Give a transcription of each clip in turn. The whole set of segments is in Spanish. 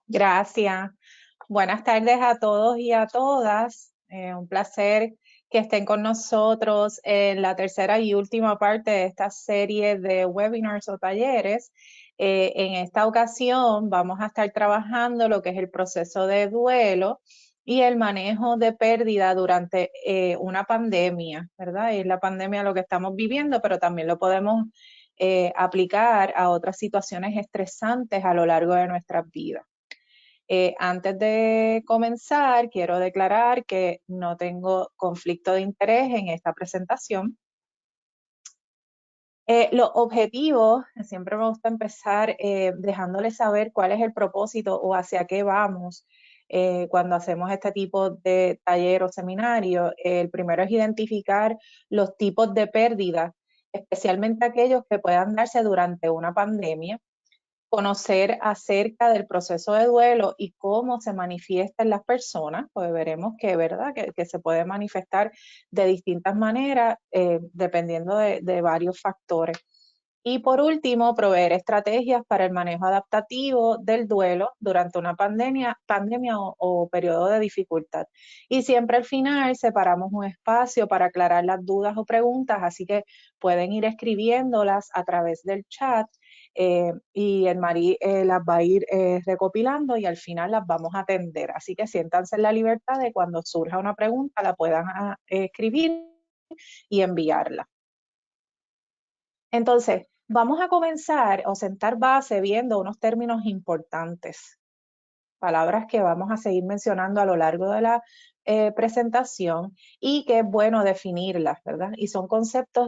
Gracias. Buenas tardes a todos y a todas. Un placer que estén con nosotros en la tercera y última parte de esta serie de webinars o talleres. En esta ocasión vamos a estar trabajando lo que es el proceso de duelo y el manejo de pérdida durante una pandemia, ¿verdad? Es la pandemia lo que estamos viviendo, pero también lo podemos aplicar a otras situaciones estresantes a lo largo de nuestras vidas. Antes de comenzar, quiero declarar que no tengo conflicto de interés en esta presentación. Los objetivos, siempre me gusta empezar dejándoles saber cuál es el propósito o hacia qué vamos cuando hacemos este tipo de taller o seminario. El primero es identificar los tipos de pérdidas, especialmente aquellos que puedan darse durante una pandemia, conocer acerca del proceso de duelo y cómo se manifiesta en las personas, pues veremos que, ¿verdad? Que se puede manifestar de distintas maneras dependiendo de varios factores. Y por último, proveer estrategias para el manejo adaptativo del duelo durante una pandemia o periodo de dificultad. Y siempre al final separamos un espacio para aclarar las dudas o preguntas, así que pueden ir escribiéndolas a través del chat y el Mari las va a ir recopilando y al final las vamos a atender. Así que siéntanse en la libertad de cuando surja una pregunta la puedan escribir y enviarla. Entonces, vamos a comenzar o sentar base viendo unos términos importantes, palabras que vamos a seguir mencionando a lo largo de la presentación y que es bueno definirlas, ¿verdad? Y son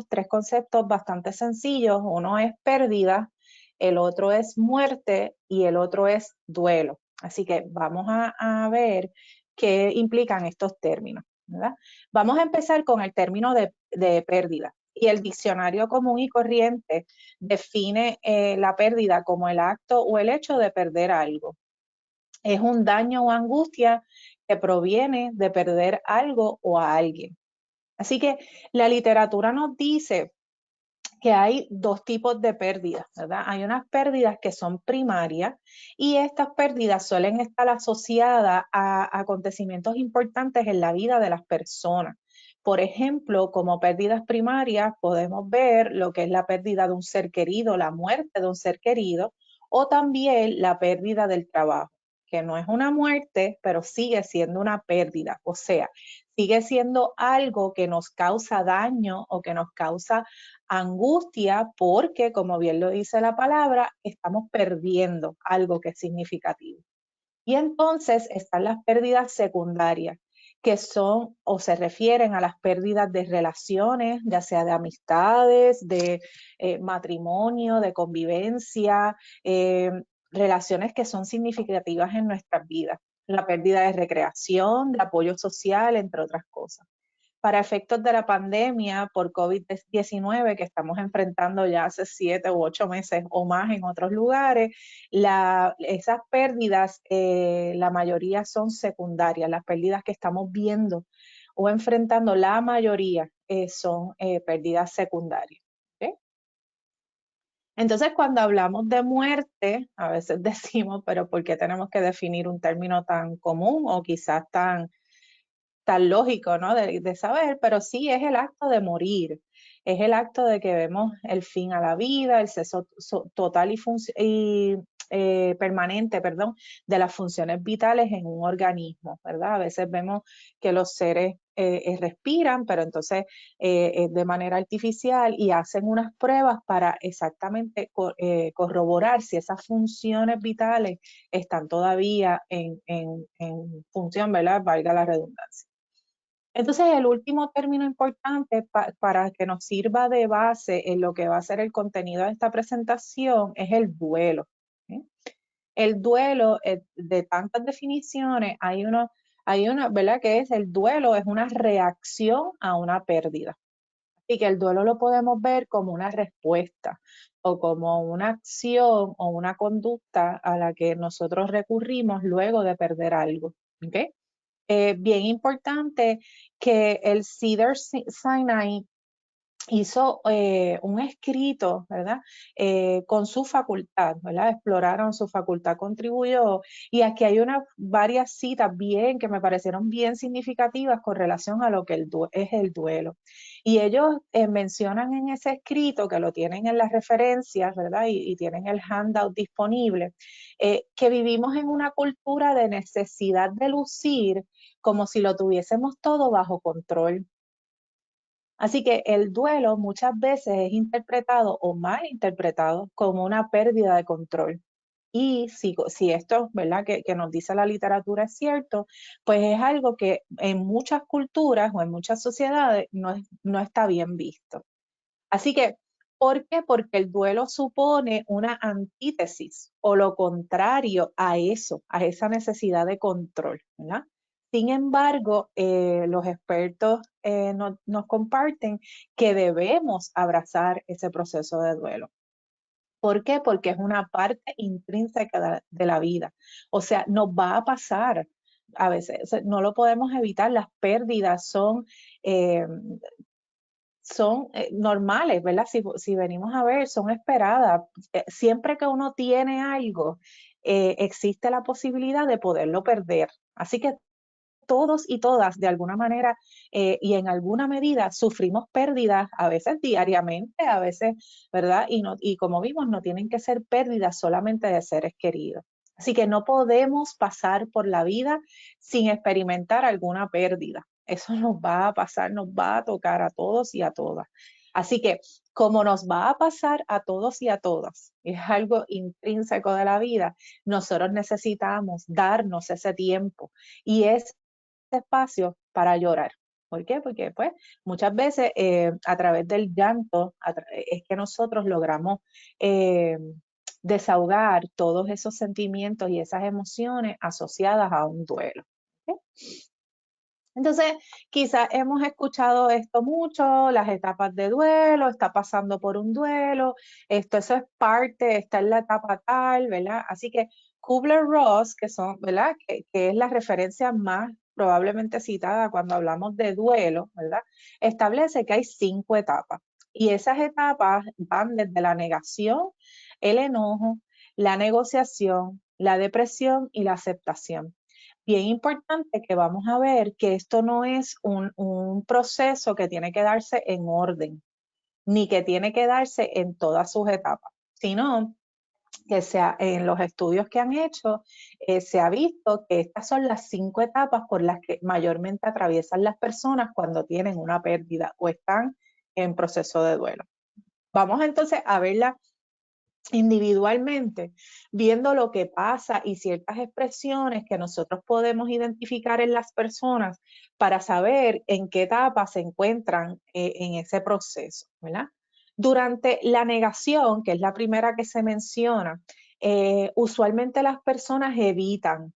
tres conceptos bastante sencillos. Uno es pérdida, el otro es muerte y el otro es duelo. Así que vamos a ver qué implican estos términos, ¿verdad? Vamos a empezar con el término de pérdida. Y el diccionario común y corriente define la pérdida como el acto o el hecho de perder algo. Es un daño o angustia que proviene de perder algo o a alguien. Así que la literatura nos dice que hay dos tipos de pérdidas, ¿verdad? Hay unas pérdidas que son primarias y estas pérdidas suelen estar asociadas a acontecimientos importantes en la vida de las personas. Por ejemplo, como pérdidas primarias podemos ver lo que es la pérdida de un ser querido, la muerte de un ser querido, o también la pérdida del trabajo, que no es una muerte, pero sigue siendo una pérdida. O sea, sigue siendo algo que nos causa daño o que nos causa angustia porque, como bien lo dice la palabra, estamos perdiendo algo que es significativo. Y entonces están las pérdidas secundarias, que son o se refieren a las pérdidas de relaciones, ya sea de amistades, de matrimonio, de convivencia, relaciones que son significativas en nuestras vidas. La pérdida de recreación, de apoyo social, entre otras cosas. Para efectos de la pandemia por COVID-19 que estamos enfrentando ya hace 7 u 8 meses o más en otros lugares, esas pérdidas, la mayoría son secundarias. Las pérdidas que estamos viendo o enfrentando, la mayoría son pérdidas secundarias. ¿Okay? Entonces, cuando hablamos de muerte, a veces decimos, pero ¿por qué tenemos que definir un término tan común o quizás tan lógico, ¿no? De saber, pero sí es el acto de morir, es el acto de que vemos el fin a la vida, el cese total y permanente, perdón, de las funciones vitales en un organismo, ¿verdad? A veces vemos que los seres respiran, pero entonces es de manera artificial y hacen unas pruebas para exactamente corroborar si esas funciones vitales están todavía en función, ¿verdad? Valga la redundancia. Entonces, el último término importante para que nos sirva de base en lo que va a ser el contenido de esta presentación es el duelo. ¿Sí? El duelo, de tantas definiciones, hay una, ¿verdad? Que es el duelo, es una reacción a una pérdida. Y que el duelo lo podemos ver como una respuesta o como una acción o una conducta a la que nosotros recurrimos luego de perder algo. ¿Okay? Bien importante que el Cedars-Sinai hizo un escrito, ¿verdad? Con su facultad, ¿verdad? Exploraron su facultad, contribuyó, y aquí hay varias citas bien que me parecieron bien significativas con relación a lo que es el duelo. Y ellos mencionan en ese escrito, que lo tienen en las referencias, ¿verdad? Y tienen el handout disponible, que vivimos en una cultura de necesidad de lucir como si lo tuviésemos todo bajo control. Así que el duelo muchas veces es interpretado o mal interpretado como una pérdida de control. Y si esto, ¿verdad?, que nos dice la literatura es cierto, pues es algo que en muchas culturas o en muchas sociedades no está bien visto. Así que, ¿por qué? Porque el duelo supone una antítesis o lo contrario a eso, a esa necesidad de control, ¿verdad? Sin embargo, los expertos nos comparten que debemos abrazar ese proceso de duelo. ¿Por qué? Porque es una parte intrínseca de la vida. O sea, nos va a pasar. A veces, o sea, no lo podemos evitar. Las pérdidas eh, son normales, ¿verdad? Si venimos a ver, son esperadas. Siempre que uno tiene algo, existe la posibilidad de poderlo perder. Así que todos y todas, de alguna manera y en alguna medida, sufrimos pérdidas, a veces diariamente, a veces, ¿verdad? Y como vimos, no tienen que ser pérdidas solamente de seres queridos. Así que no podemos pasar por la vida sin experimentar alguna pérdida. Eso nos va a pasar, nos va a tocar a todos y a todas. Así que como nos va a pasar a todos y a todas, es algo intrínseco de la vida, nosotros necesitamos darnos ese tiempo y ese espacio para llorar. ¿Por qué? Porque pues muchas veces a través del llanto es que nosotros logramos eh, desahogar todos esos sentimientos y esas emociones asociadas a un duelo. ¿Ok? Entonces, quizás hemos escuchado esto mucho, las etapas de duelo, está pasando por un duelo, eso es parte, está en la etapa tal, ¿verdad? Así que Kubler-Ross, ¿verdad? Que es la referencia más probablemente citada cuando hablamos de duelo, ¿verdad? Establece que hay 5 etapas. Y esas etapas van desde la negación, el enojo, la negociación, la depresión y la aceptación. Bien importante que vamos a ver que esto no es un proceso que tiene que darse en orden, ni que tiene que darse en todas sus etapas, sino que en los estudios que han hecho, se ha visto que estas son las 5 etapas por las que mayormente atraviesan las personas cuando tienen una pérdida o están en proceso de duelo. Vamos entonces a verla individualmente, viendo lo que pasa y ciertas expresiones que nosotros podemos identificar en las personas para saber en qué etapa se encuentran en ese proceso, ¿verdad? Durante la negación, que es la primera que se menciona, usualmente las personas evitan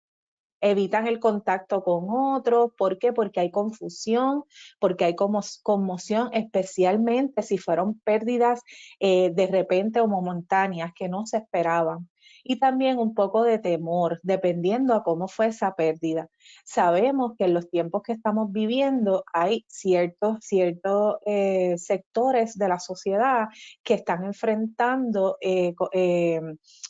el contacto con otros. ¿Por qué? Porque hay confusión, porque hay conmoción, especialmente si fueron pérdidas de repente o momentáneas que no se esperaban. Y también un poco de temor, dependiendo a cómo fue esa pérdida. Sabemos que en los tiempos que estamos viviendo hay ciertos sectores de la sociedad que están enfrentando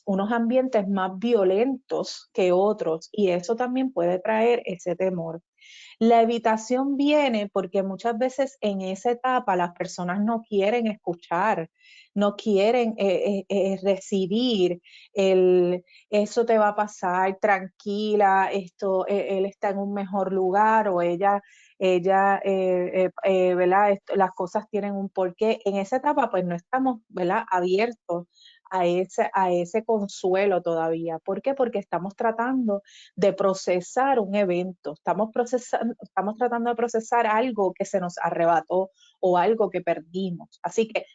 unos ambientes más violentos que otros y eso también puede traer ese temor. La evitación viene porque muchas veces en esa etapa las personas no quieren escuchar, no quieren recibir eso te va a pasar, tranquila, él está en un mejor lugar o ¿verdad? Las cosas tienen un porqué. En esa etapa pues no estamos, ¿verdad?, abiertos a ese consuelo todavía. ¿Por qué? Porque estamos tratando de procesar un evento, estamos tratando de procesar algo que se nos arrebató o algo que perdimos. Así que,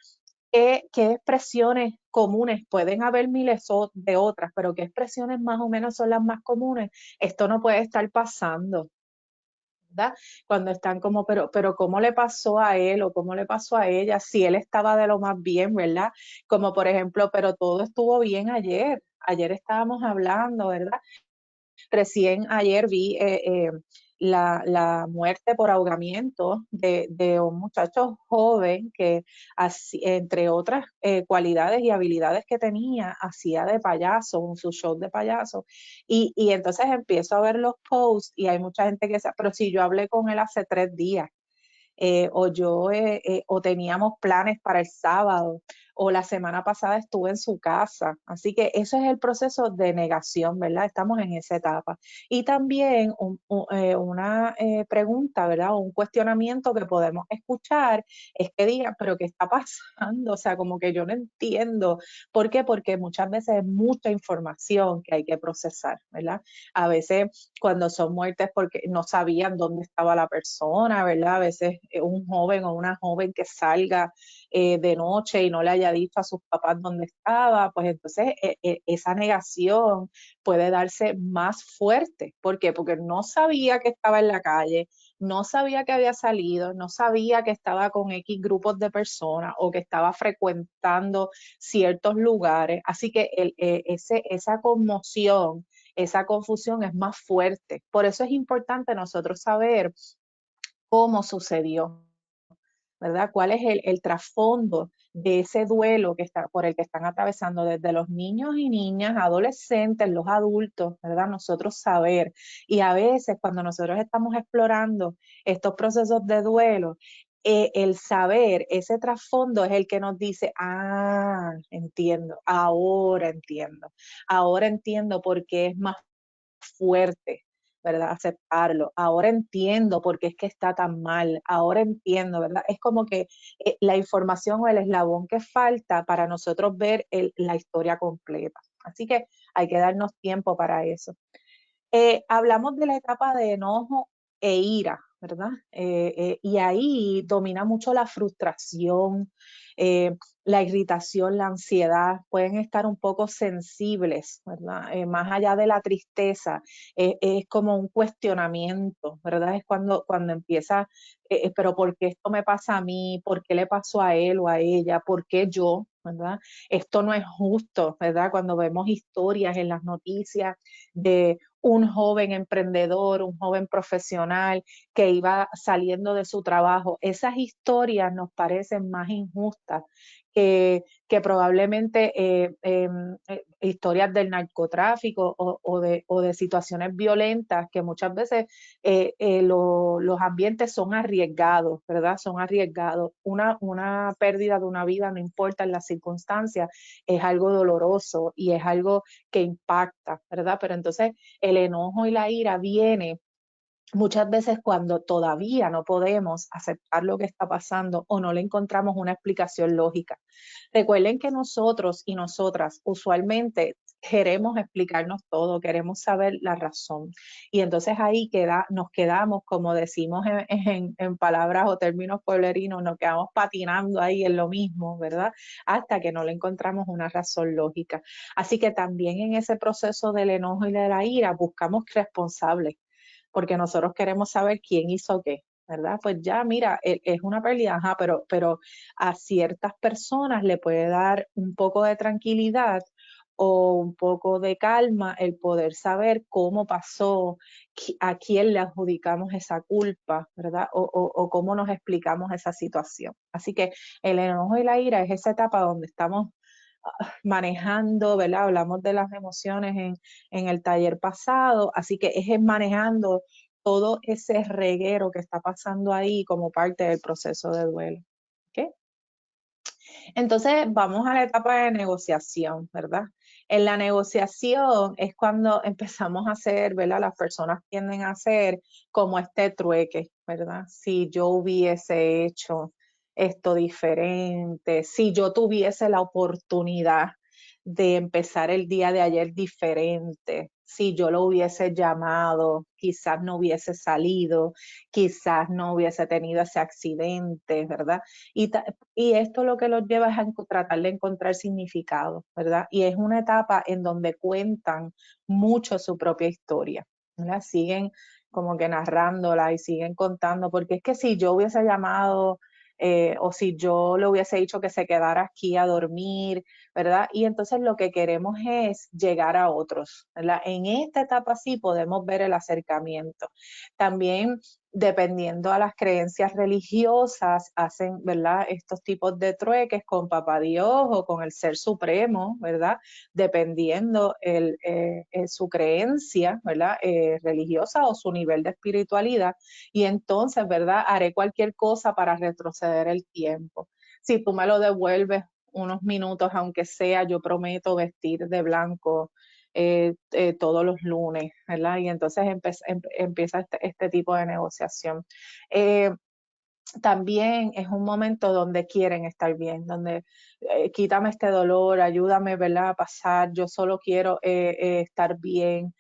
¿qué expresiones comunes? Pueden haber miles de otras, pero ¿qué expresiones más o menos son las más comunes? Esto no puede estar pasando, ¿verdad? Cuando están como, pero ¿cómo le pasó a él o cómo le pasó a ella? Si él estaba de lo más bien, ¿verdad? Como por ejemplo, pero todo estuvo bien ayer estábamos hablando, ¿verdad? Recién ayer vi la muerte por ahogamiento de un muchacho joven que, entre otras cualidades y habilidades que tenía, hacía de payaso, su show de payaso. Y entonces empiezo a ver los posts y hay mucha gente que dice, pero si yo hablé con él hace 3 días, o teníamos planes para el sábado, o la semana pasada estuve en su casa. Así que eso es el proceso de negación, ¿verdad? Estamos en esa etapa. Y también una pregunta, ¿verdad? O un cuestionamiento que podemos escuchar es que digan, pero ¿qué está pasando? O sea, como que yo no entiendo. ¿Por qué? Porque muchas veces es mucha información que hay que procesar, ¿verdad? A veces cuando son muertes porque no sabían dónde estaba la persona, ¿verdad? A veces un joven o una joven que salga de noche y no le haya dicho a sus papás dónde estaba, pues entonces esa negación puede darse más fuerte. ¿Por qué? Porque no sabía que estaba en la calle, no sabía que había salido, no sabía que estaba con X grupos de personas o que estaba frecuentando ciertos lugares. Así que esa conmoción, esa confusión es más fuerte. Por eso es importante nosotros saber cómo sucedió, ¿verdad? ¿Cuál es el trasfondo de ese duelo por el que están atravesando desde los niños y niñas, adolescentes, los adultos, ¿verdad? Nosotros saber. Y a veces cuando nosotros estamos explorando estos procesos de duelo, el saber ese trasfondo es el que nos dice, ahora entiendo por qué es más fuerte, ¿verdad? Aceptarlo. Ahora entiendo por qué es que está tan mal. Ahora entiendo, ¿verdad? Es como que la información o el eslabón que falta para nosotros ver la historia completa. Así que hay que darnos tiempo para eso. Hablamos de la etapa de enojo e ira, ¿verdad? Y ahí domina mucho la frustración, la irritación, la ansiedad, pueden estar un poco sensibles, ¿verdad? Más allá de la tristeza, es como un cuestionamiento, ¿verdad? Es cuando empieza, pero ¿por qué esto me pasa a mí? ¿Por qué le pasó a él o a ella? ¿Por qué yo? ¿Verdad? Esto no es justo, ¿verdad? Cuando vemos historias en las noticias de un joven emprendedor, un joven profesional que iba saliendo de su trabajo. Esas historias nos parecen más injustas que probablemente historias del narcotráfico o de situaciones violentas que muchas veces los ambientes son arriesgados, ¿verdad? Son arriesgados. Una pérdida de una vida, no importa en las circunstancias, es algo doloroso y es algo que impacta, ¿verdad? Pero entonces el enojo y la ira viene muchas veces cuando todavía no podemos aceptar lo que está pasando o no le encontramos una explicación lógica. Recuerden que nosotros y nosotras usualmente queremos explicarnos todo, queremos saber la razón. Y entonces ahí nos quedamos, como decimos en palabras o términos pueblerinos, nos quedamos patinando ahí en lo mismo, ¿verdad? Hasta que no le encontramos una razón lógica. Así que también en ese proceso del enojo y de la ira buscamos responsables porque nosotros queremos saber quién hizo qué, ¿verdad? Pues ya, mira, es una pérdida, ajá, pero a ciertas personas le puede dar un poco de tranquilidad o un poco de calma el poder saber cómo pasó, a quién le adjudicamos esa culpa, ¿verdad? O cómo nos explicamos esa situación. Así que el enojo y la ira es esa etapa donde estamos manejando, ¿verdad? Hablamos de las emociones en el taller pasado, así que es manejando todo ese reguero que está pasando ahí como parte del proceso de duelo. ¿Okay? Entonces vamos a la etapa de negociación, ¿verdad? En la negociación es cuando empezamos a hacer, ¿verdad? Las personas tienden a hacer como este trueque, ¿verdad? Si yo hubiese hecho esto diferente, si yo tuviese la oportunidad de empezar el día de ayer diferente, si yo lo hubiese llamado, quizás no hubiese salido, quizás no hubiese tenido ese accidente, ¿verdad? Y, y esto lo que los lleva es a tratar de encontrar significado, ¿verdad? Y es una etapa en donde cuentan mucho su propia historia, ¿verdad? Siguen como que narrándola y siguen contando, porque es que si yo hubiese llamado o si yo le hubiese dicho que se quedara aquí a dormir, ¿verdad? Y entonces lo que queremos es llegar a otros, ¿verdad? En esta etapa sí podemos ver el acercamiento. También dependiendo a las creencias religiosas, hacen, ¿verdad? Estos tipos de trueques con Papá Dios o con el Ser Supremo, ¿verdad? Dependiendo su creencia, ¿verdad? Religiosa o su nivel de espiritualidad. Y entonces, ¿verdad? Haré cualquier cosa para retroceder el tiempo. Si tú me lo devuelves unos minutos, aunque sea, yo prometo vestir de blanco todos los lunes, ¿verdad? Y entonces empieza este tipo de negociación. Eh, También es un momento donde quieren estar bien, donde quítame este dolor, ayúdame, ¿verdad? A pasar, yo solo quiero estar bien,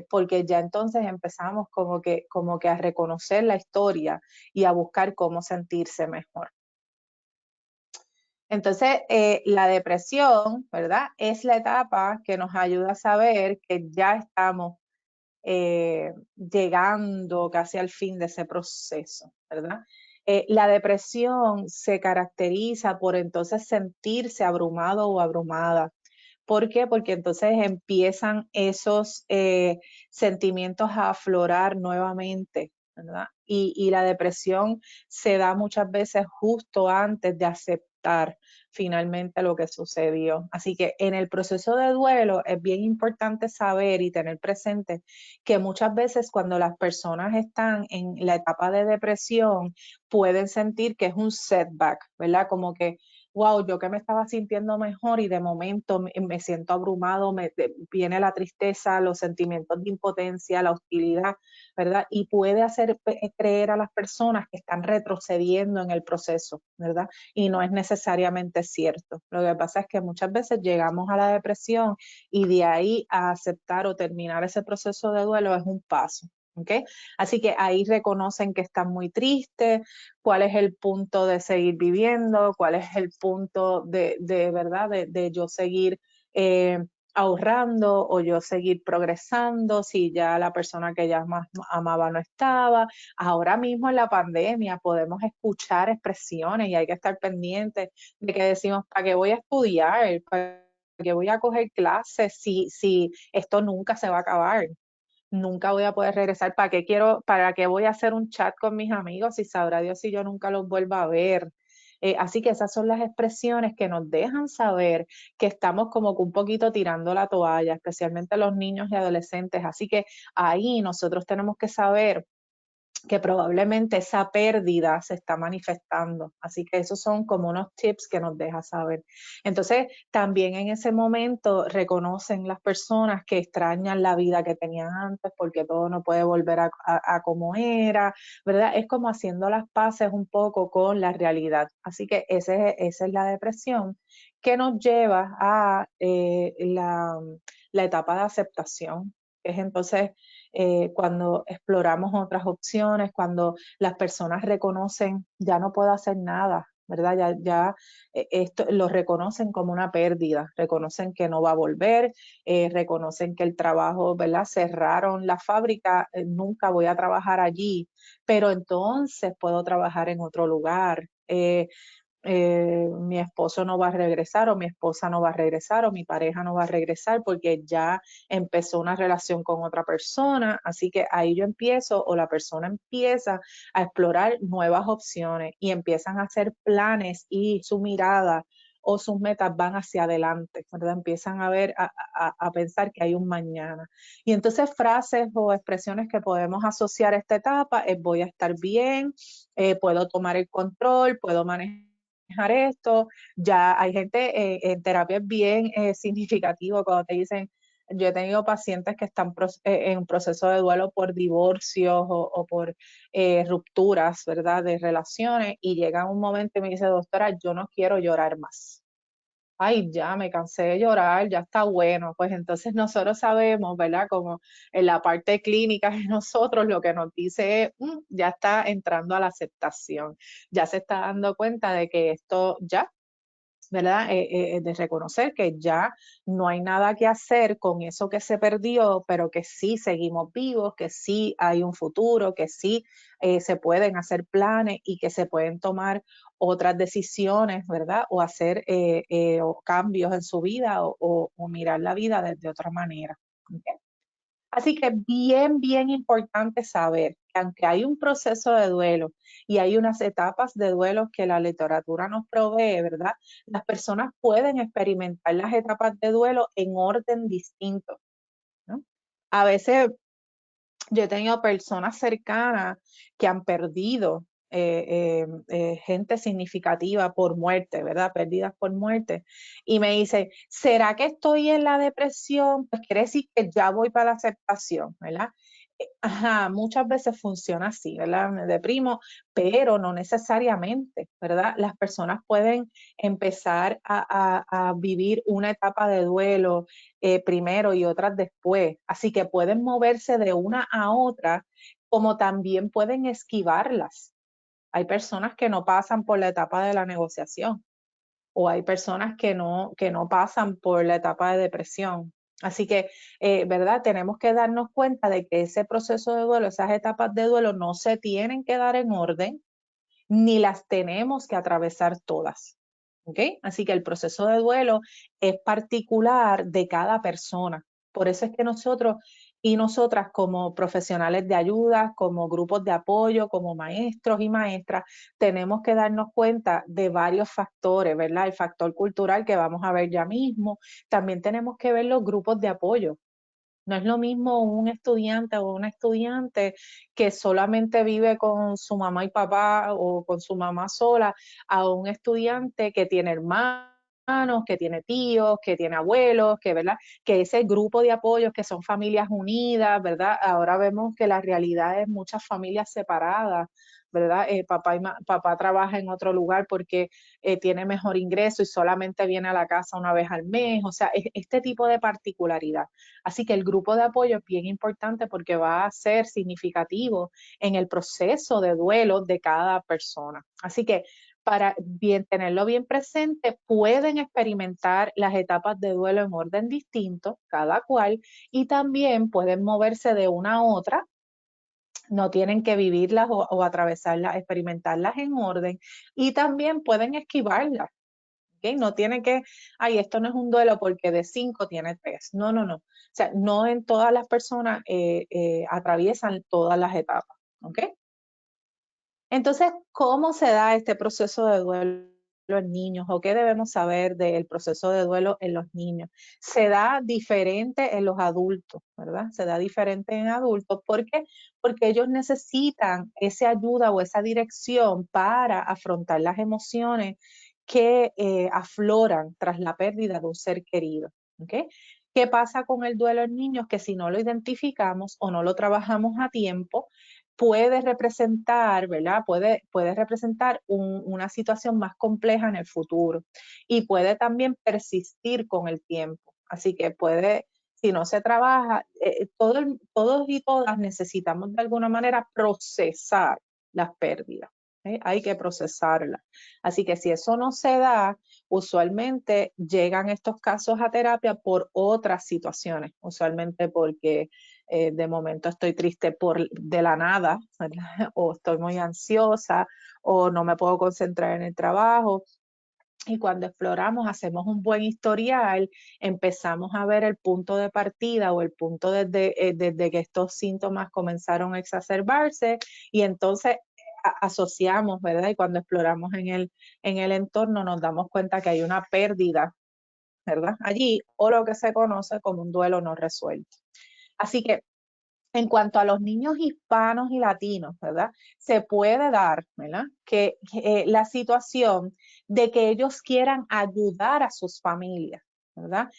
porque ya entonces empezamos como que a reconocer la historia y a buscar cómo sentirse mejor. Entonces, la depresión, ¿verdad? Es la etapa que nos ayuda a saber que ya estamos llegando casi al fin de ese proceso, ¿verdad? La depresión se caracteriza por entonces sentirse abrumado o abrumada. ¿Por qué? Porque entonces empiezan esos sentimientos a aflorar nuevamente, ¿verdad? Y la depresión se da muchas veces justo antes de aceptar finalmente lo que sucedió. Así que en el proceso de duelo es bien importante saber y tener presente que muchas veces cuando las personas están en la etapa de depresión pueden sentir que es un setback, ¿verdad? Como que wow, yo que me estaba sintiendo mejor y de momento me siento abrumado, viene la tristeza, los sentimientos de impotencia, la hostilidad, ¿verdad? Y puede hacer creer a las personas que están retrocediendo en el proceso, ¿verdad? Y no es necesariamente cierto. Lo que pasa es que muchas veces llegamos a la depresión y de ahí a aceptar o terminar ese proceso de duelo es un paso. ¿Okay? Así que ahí reconocen que están muy tristes, cuál es el punto de seguir viviendo, cuál es el punto de verdad, de yo seguir ahorrando o yo seguir progresando si ya la persona que ya más amaba no estaba. Ahora mismo en la pandemia podemos escuchar expresiones y hay que estar pendientes de que decimos, ¿para qué voy a estudiar? ¿Para qué voy a coger clases si esto nunca se va a acabar? Nunca voy a poder regresar. ¿Para qué voy a hacer un chat con mis amigos si sabrá Dios si yo nunca los vuelva a ver? Así que esas son las expresiones que nos dejan saber que estamos como que un poquito tirando la toalla, especialmente los niños y adolescentes. Así que ahí nosotros tenemos que saber que probablemente esa pérdida se está manifestando. Así que esos son como unos tips que nos deja saber. Entonces, también en ese momento reconocen las personas que extrañan la vida que tenían antes porque todo no puede volver a como era, ¿verdad? Es como haciendo las paces un poco con la realidad. Así que esa es la depresión que nos lleva a la etapa de aceptación, que es entonces cuando exploramos otras opciones, cuando las personas reconocen, ya no puedo hacer nada, ¿verdad? Esto lo reconocen como una pérdida, reconocen que no va a volver, reconocen que el trabajo, ¿verdad? Cerraron la fábrica, nunca voy a trabajar allí, pero entonces puedo trabajar en otro lugar. Mi esposo no va a regresar o mi esposa no va a regresar o mi pareja no va a regresar porque ya empezó una relación con otra persona, así que ahí yo empiezo o la persona empieza a explorar nuevas opciones y empiezan a hacer planes y su mirada o sus metas van hacia adelante, ¿verdad? Empiezan a ver, a pensar que hay un mañana. Y entonces frases o expresiones que podemos asociar a esta etapa es voy a estar bien, puedo tomar el control, puedo manejar esto. Ya hay gente en terapia es bien significativo cuando te dicen, yo he tenido pacientes que están en proceso de duelo por divorcios o por rupturas, ¿verdad? De relaciones y llega un momento y me dice, doctora, yo no quiero llorar más. Ay, ya me cansé de llorar, ya está bueno. Pues entonces nosotros sabemos, ¿verdad? Como en la parte clínica de nosotros lo que nos dice es, ya está entrando a la aceptación, ya se está dando cuenta de que esto ya ¿verdad? De reconocer que ya no hay nada que hacer con eso que se perdió, pero que sí seguimos vivos, que sí hay un futuro, que sí se pueden hacer planes y que se pueden tomar otras decisiones, ¿verdad? O hacer o cambios en su vida o mirar la vida de otra manera. ¿Ok? Así que bien importante saber que aunque hay un proceso de duelo y hay unas etapas de duelo que la literatura nos provee, ¿verdad? Las personas pueden experimentar las etapas de duelo en orden distinto, ¿no? A veces yo he tenido personas cercanas que han perdido gente significativa por muerte, ¿verdad? Perdidas por muerte. Y me dice, ¿será que estoy en la depresión? Pues quiere decir que ya voy para la aceptación, ¿verdad? Ajá, muchas veces funciona así, ¿verdad? Me deprimo, pero no necesariamente, ¿verdad? Las personas pueden empezar a vivir una etapa de duelo primero y otras después. Así que pueden moverse de una a otra, como también pueden esquivarlas. Hay personas que no pasan por la etapa de la negociación o hay personas que no pasan por la etapa de depresión. Así que, ¿verdad? Tenemos que darnos cuenta de que ese proceso de duelo, esas etapas de duelo no se tienen que dar en orden, ni las tenemos que atravesar todas. ¿Ok? Así que el proceso de duelo es particular de cada persona. Por eso es que nosotros y nosotras como profesionales de ayuda, como grupos de apoyo, como maestros y maestras, tenemos que darnos cuenta de varios factores, ¿verdad? El factor cultural que vamos a ver ya mismo. También tenemos que ver los grupos de apoyo. No es lo mismo un estudiante o una estudiante que solamente vive con su mamá y papá o con su mamá sola, a un estudiante que tiene hermanos, que tiene tíos, que tiene abuelos, que, ¿verdad? Que ese grupo de apoyos que son familias unidas, ¿verdad? Ahora vemos que la realidad es muchas familias separadas, ¿verdad? Papá trabaja en otro lugar porque tiene mejor ingreso y solamente viene a la casa una vez al mes, o sea, este tipo de particularidad. Así que el grupo de apoyo es bien importante porque va a ser significativo en el proceso de duelo de cada persona. Así que para tenerlo bien presente, pueden experimentar las etapas de duelo en orden distinto, cada cual, y también pueden moverse de una a otra. No tienen que vivirlas o atravesarlas, experimentarlas en orden y también pueden esquivarlas. ¿Okay? No tiene que, ay, esto no es un duelo porque de 5 tiene 3. No, no, no. O sea, no en todas las personas atraviesan todas las etapas. ¿Ok? Entonces, ¿cómo se da este proceso de duelo en niños o qué debemos saber del proceso de duelo en los niños? Se da diferente en los adultos, ¿verdad? Se da diferente en adultos. ¿Por qué? Porque ellos necesitan esa ayuda o esa dirección para afrontar las emociones que afloran tras la pérdida de un ser querido. ¿Ok? ¿Qué pasa con el duelo en niños? Que si no lo identificamos o no lo trabajamos a tiempo, puede representar, ¿verdad? Puede representar una situación más compleja en el futuro y puede también persistir con el tiempo. Así que puede, si no se trabaja, todos y todas necesitamos de alguna manera procesar las pérdidas. Hay que procesarlas. Así que si eso no se da, usualmente llegan estos casos a terapia por otras situaciones, usualmente porque de momento estoy triste de la nada, ¿verdad? O estoy muy ansiosa, o no me puedo concentrar en el trabajo. Y cuando exploramos, hacemos un buen historial, empezamos a ver el punto de partida o el punto desde que estos síntomas comenzaron a exacerbarse y entonces asociamos, ¿verdad? Y cuando exploramos en el entorno nos damos cuenta que hay una pérdida, ¿verdad? Allí, o lo que se conoce como un duelo no resuelto. Así que en cuanto a los niños hispanos y latinos, ¿verdad? Se puede dar, ¿verdad? Que la situación de que ellos quieran ayudar a sus familias, ¿verdad?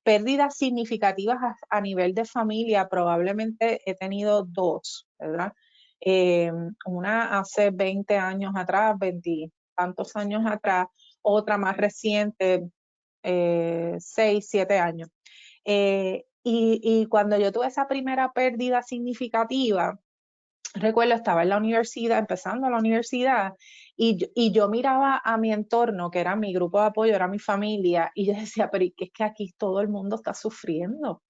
Pérdidas significativas a nivel de familia, probablemente he tenido dos, ¿verdad? Eh, una hace 20 años atrás, 20 tantos años atrás, otra más reciente, 6, 7 años. Y cuando yo tuve esa primera pérdida significativa, recuerdo, estaba en la universidad, empezando la universidad, y yo miraba a mi entorno, que era mi grupo de apoyo, era mi familia, y yo decía, pero ¿y qué es que aquí todo el mundo está sufriendo?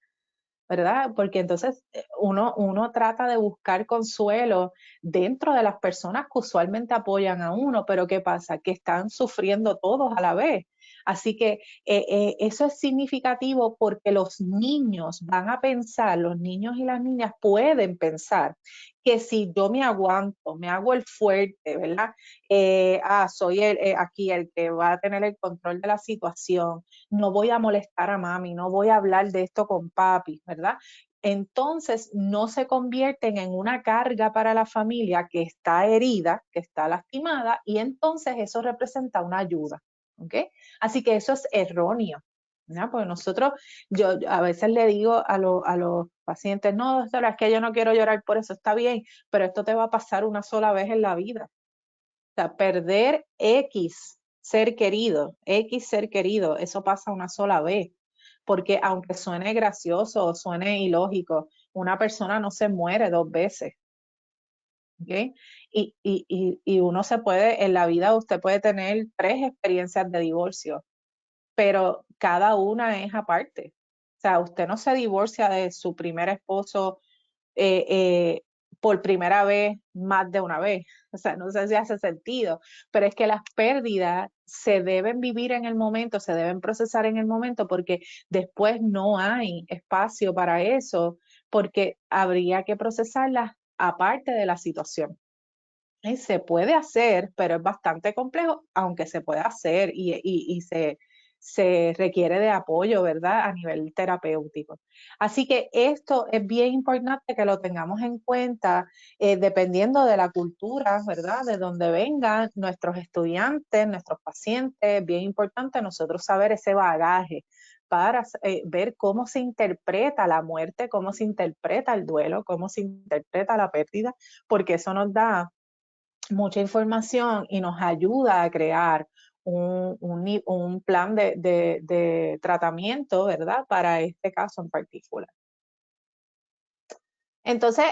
¿Verdad? Porque entonces uno trata de buscar consuelo dentro de las personas que usualmente apoyan a uno, pero ¿qué pasa? Que están sufriendo todos a la vez. Así que eso es significativo porque los niños van a pensar, los niños y las niñas pueden pensar que si yo me aguanto, me hago el fuerte, ¿verdad? Soy aquí el que va a tener el control de la situación, no voy a molestar a mami, no voy a hablar de esto con papi, ¿verdad? Entonces no se convierten en una carga para la familia que está herida, que está lastimada, y entonces eso representa una ayuda, ¿ok? Así que eso es erróneo, ¿verdad? Porque nosotros, yo a veces le digo a los pacientes, no, doctora, es que yo no quiero llorar por eso, está bien, pero esto te va a pasar una sola vez en la vida. O sea, perder X ser querido, eso pasa una sola vez. Porque aunque suene gracioso o suene ilógico, una persona no se muere dos veces. ¿Ok? Y uno se puede, en la vida usted puede tener 3 experiencias de divorcio, pero cada una es aparte. O sea, usted no se divorcia de su primer esposo eh, eh, por primera vez más de una vez. O sea, no sé si hace sentido, pero es que las pérdidas se deben vivir en el momento, se deben procesar en el momento, porque después no hay espacio para eso, porque habría que procesarlas aparte de la situación. Y se puede hacer, pero es bastante complejo, aunque se puede hacer y se requiere de apoyo, ¿verdad? A nivel terapéutico. Así que esto es bien importante que lo tengamos en cuenta, dependiendo de la cultura, ¿verdad? De donde vengan nuestros estudiantes, nuestros pacientes. Es bien importante nosotros saber ese bagaje para ver cómo se interpreta la muerte, cómo se interpreta el duelo, cómo se interpreta la pérdida, porque eso nos da mucha información y nos ayuda a crear un plan de tratamiento, ¿verdad? Para este caso en particular. Entonces,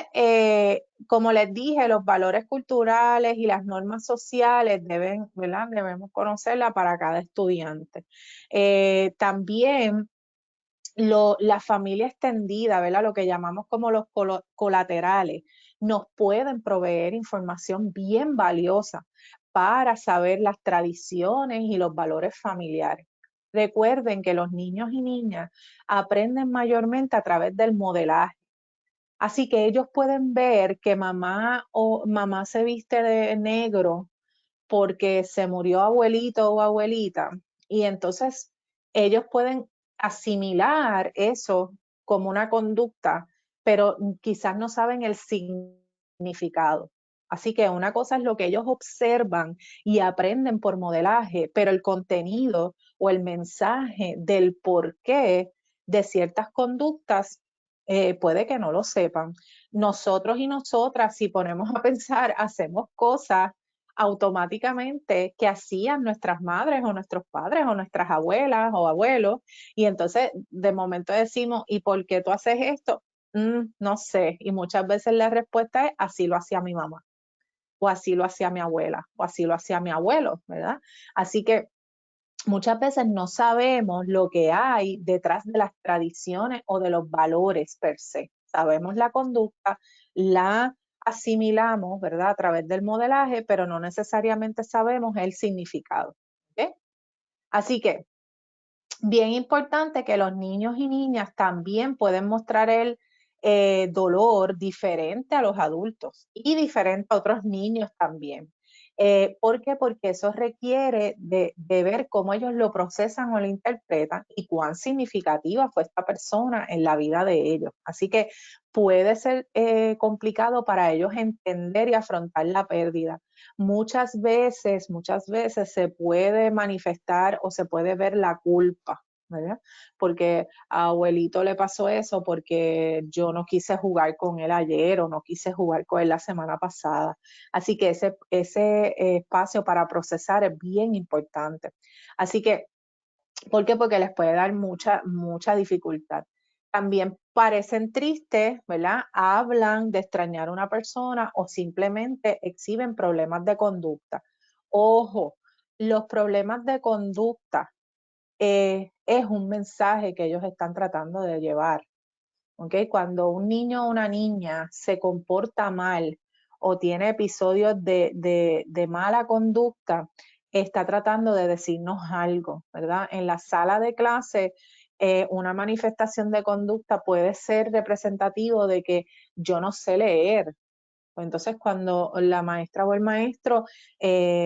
como les dije, los valores culturales y las normas sociales deben, ¿verdad? Debemos conocerla para cada estudiante. También la familia extendida, ¿verdad? Lo que llamamos como los colaterales, nos pueden proveer información bien valiosa para saber las tradiciones y los valores familiares. Recuerden que los niños y niñas aprenden mayormente a través del modelaje. Así que ellos pueden ver que mamá se viste de negro porque se murió abuelito o abuelita. Y entonces ellos pueden asimilar eso como una conducta, pero quizás no saben el significado. Así que una cosa es lo que ellos observan y aprenden por modelaje, pero el contenido o el mensaje del porqué de ciertas conductas puede que no lo sepan. Nosotros y nosotras, si ponemos a pensar, hacemos cosas automáticamente que hacían nuestras madres o nuestros padres o nuestras abuelas o abuelos, y entonces de momento decimos, ¿y por qué tú haces esto? No sé, y muchas veces la respuesta es, así lo hacía mi mamá, o así lo hacía mi abuela, o así lo hacía mi abuelo, ¿verdad? Así que muchas veces no sabemos lo que hay detrás de las tradiciones o de los valores per se. Sabemos la conducta, la asimilamos, ¿verdad? A través del modelaje, pero no necesariamente sabemos el significado. ¿Ok? Así que, bien importante que los niños y niñas también pueden mostrar el dolor diferente a los adultos y diferente a otros niños también. ¿Por qué? Porque eso requiere de ver cómo ellos lo procesan o lo interpretan y cuán significativa fue esta persona en la vida de ellos. Así que puede ser complicado para ellos entender y afrontar la pérdida. Muchas veces se puede manifestar o se puede ver la culpa, ¿verdad? Porque a abuelito le pasó eso porque yo no quise jugar con él ayer o no quise jugar con él la semana pasada. Así que ese espacio para procesar es bien importante. Así que, ¿por qué? Porque les puede dar mucha dificultad. También parecen tristes, ¿verdad? Hablan de extrañar a una persona o simplemente exhiben problemas de conducta. Ojo, los problemas de conducta es un mensaje que ellos están tratando de llevar. ¿Ok? Cuando un niño o una niña se comporta mal o tiene episodios de mala conducta, está tratando de decirnos algo, ¿verdad? En la sala de clase, una manifestación de conducta puede ser representativo de que yo no sé leer, pues entonces, cuando la maestra o el maestro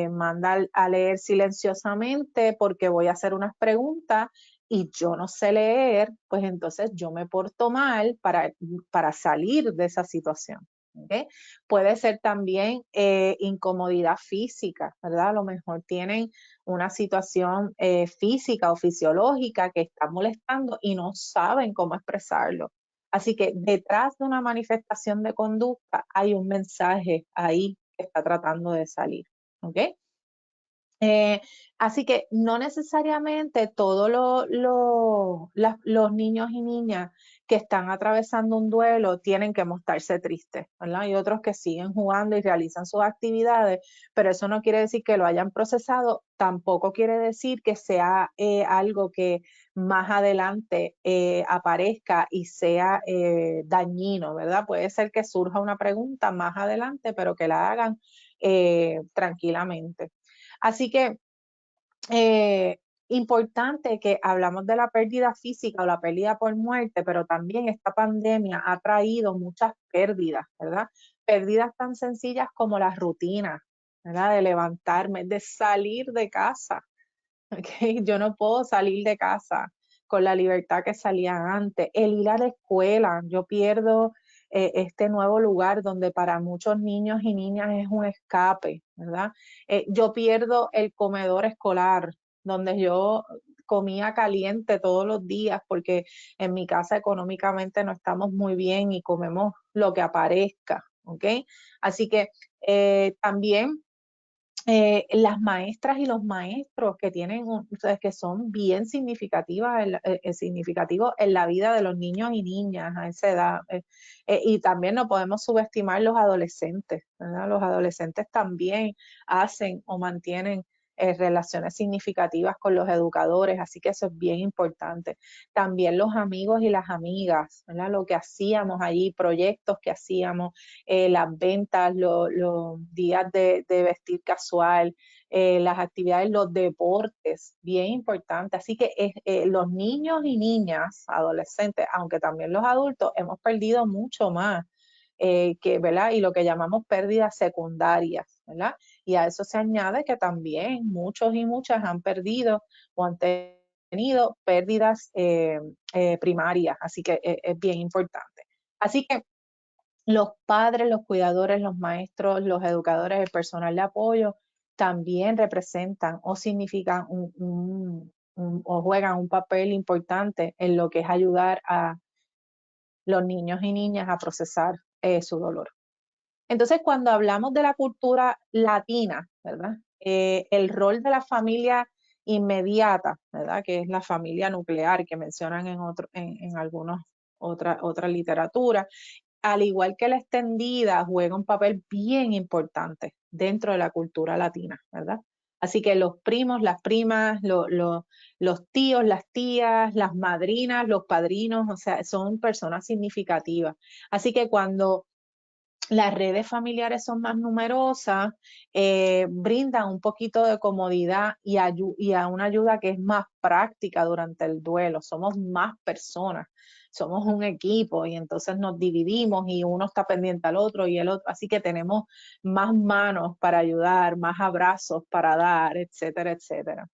manda a leer silenciosamente porque voy a hacer unas preguntas y yo no sé leer, pues entonces yo me porto mal para salir de esa situación. ¿Ok? Puede ser también incomodidad física, ¿verdad? A lo mejor tienen una situación física o fisiológica que está molestando y no saben cómo expresarlo. Así que detrás de una manifestación de conducta hay un mensaje ahí que está tratando de salir. ¿Ok? Eh, Así que no necesariamente todos los niños y niñas que están atravesando un duelo tienen que mostrarse tristes, ¿verdad? Hay otros que siguen jugando y realizan sus actividades, pero eso no quiere decir que lo hayan procesado, tampoco quiere decir que sea algo que más adelante aparezca y sea dañino, ¿verdad? Puede ser que surja una pregunta más adelante, pero que la hagan tranquilamente. Así que eh, importante que hablamos de la pérdida física o la pérdida por muerte, pero también esta pandemia ha traído muchas pérdidas, ¿verdad? Pérdidas tan sencillas como las rutinas, ¿verdad? De levantarme, de salir de casa. ¿Ok? Yo no puedo salir de casa con la libertad que salía antes. El ir a la escuela, yo pierdo este nuevo lugar donde para muchos niños y niñas es un escape, ¿verdad? Yo pierdo el comedor escolar, donde yo comía caliente todos los días, porque en mi casa económicamente no estamos muy bien y comemos lo que aparezca, ¿ok? Así que también las maestras y los maestros que tienen, o sea, que son bien significativos en la vida de los niños y niñas a esa edad. Y también no podemos subestimar los adolescentes, ¿verdad? Los adolescentes también hacen o mantienen relaciones significativas con los educadores, así que eso es bien importante. También los amigos y las amigas, ¿verdad? Lo que hacíamos allí, proyectos que hacíamos, las ventas, los días de vestir casual, las actividades, los deportes, bien importante. Así que los niños y niñas, adolescentes, aunque también los adultos, hemos perdido mucho más. ¿Verdad? Y lo que llamamos pérdidas secundarias, ¿verdad? Y a eso se añade que también muchos y muchas han perdido o han tenido pérdidas primarias, así que es bien importante. Así que los padres, los cuidadores, los maestros, los educadores, el personal de apoyo también representan o significan o juegan un papel importante en lo que es ayudar a los niños y niñas a procesar su dolor. Entonces, cuando hablamos de la cultura latina, ¿verdad? El rol de la familia inmediata, ¿verdad? Que es la familia nuclear que mencionan en algunos otra literatura, al igual que la extendida, juega un papel bien importante dentro de la cultura latina, ¿verdad? Así que los primos, las primas, los tíos, las tías, las madrinas, los padrinos, o sea, son personas significativas. Así que cuando las redes familiares son más numerosas, brindan un poquito de comodidad y a una ayuda que es más práctica durante el duelo. Somos más personas, somos un equipo y entonces nos dividimos y uno está pendiente al otro y el otro. Así que tenemos más manos para ayudar, más abrazos para dar, etcétera, etcétera.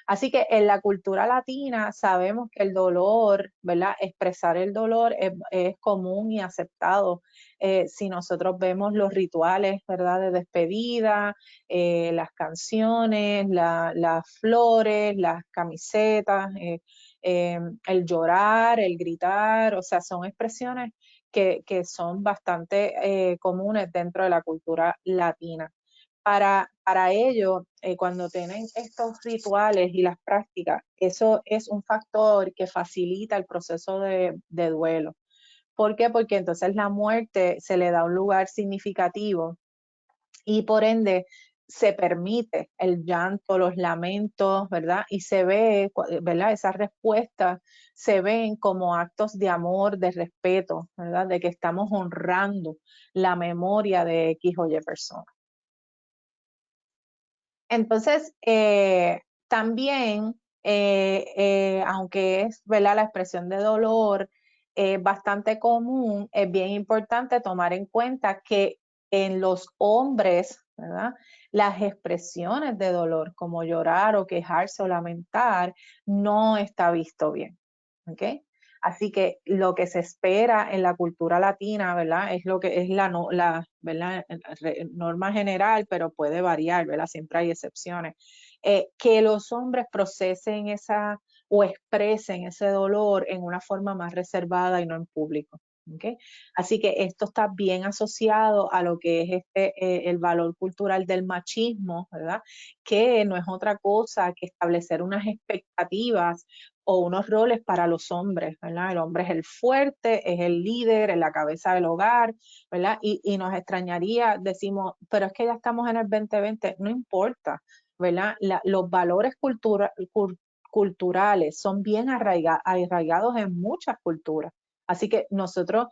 Así que en la cultura latina sabemos que el dolor, ¿verdad? Expresar el dolor es común y aceptado si nosotros vemos los rituales, ¿verdad? De despedida, las canciones, las flores, las camisetas, el llorar, el gritar, o sea, son expresiones que son bastante comunes dentro de la cultura latina. para ello, cuando tienen estos rituales y las prácticas, eso es un factor que facilita el proceso de duelo. ¿Por qué? Porque entonces la muerte se le da un lugar significativo y por ende se permite el llanto, los lamentos, ¿verdad? Y se ve, ¿verdad? Esas respuestas se ven como actos de amor, de respeto, ¿verdad? De que estamos honrando la memoria de X o Y persona. Entonces, también, aunque es, ¿verdad? La expresión de dolor bastante común, es bien importante tomar en cuenta que en los hombres, ¿verdad? Las expresiones de dolor, como llorar o quejarse o lamentar, no está visto bien. ¿Ok? Así que lo que se espera en la cultura latina, ¿verdad? Es lo que es ¿verdad? Norma general, pero puede variar, ¿verdad? Siempre hay excepciones. Que los hombres procesen esa o expresen ese dolor en una forma más reservada y no en público. ¿Ok? Así que esto está bien asociado a lo que es el valor cultural del machismo, ¿verdad? Que no es otra cosa que establecer unas expectativas o unos roles para los hombres, ¿verdad? El hombre es el fuerte, es el líder, es la cabeza del hogar, ¿verdad? Y nos extrañaría, decimos, pero es que ya estamos en el 2020, no importa, ¿verdad? Los valores culturales son bien arraigados en muchas culturas. Así que nosotros,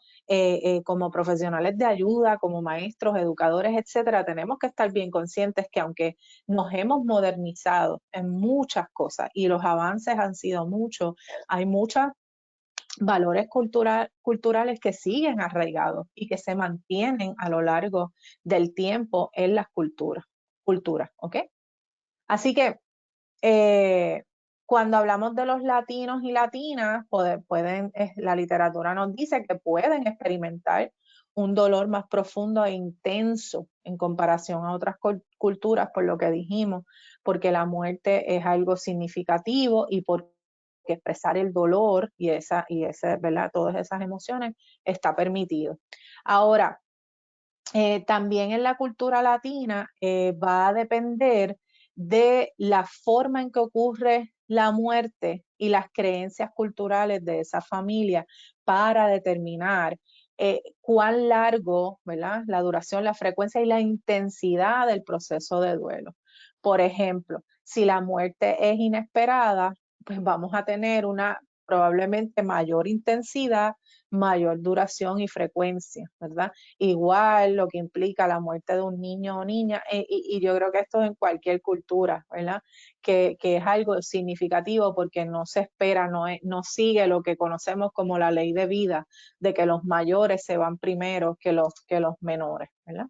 como profesionales de ayuda, como maestros, educadores, etcétera, tenemos que estar bien conscientes que aunque nos hemos modernizado en muchas cosas y los avances han sido muchos, hay muchos valores culturales que siguen arraigados y que se mantienen a lo largo del tiempo en las culturas, ¿ok? Así que eh, cuando hablamos de los latinos y latinas, la literatura nos dice que pueden experimentar un dolor más profundo e intenso en comparación a otras culturas, por lo que dijimos, porque la muerte es algo significativo y porque expresar el dolor ¿verdad? Todas esas emociones está permitido. Ahora, también en la cultura latina va a depender de la forma en que ocurre la muerte y las creencias culturales de esa familia para determinar cuán largo, ¿verdad? La duración, la frecuencia y la intensidad del proceso de duelo. Por ejemplo, si la muerte es inesperada, pues vamos a tener una probablemente mayor intensidad, mayor duración y frecuencia, ¿verdad? Igual lo que implica la muerte de un niño o niña, y yo creo que esto en cualquier cultura, ¿verdad? Que es algo significativo porque no se espera, no sigue lo que conocemos como la ley de vida, de que los mayores se van primero que los menores, ¿verdad?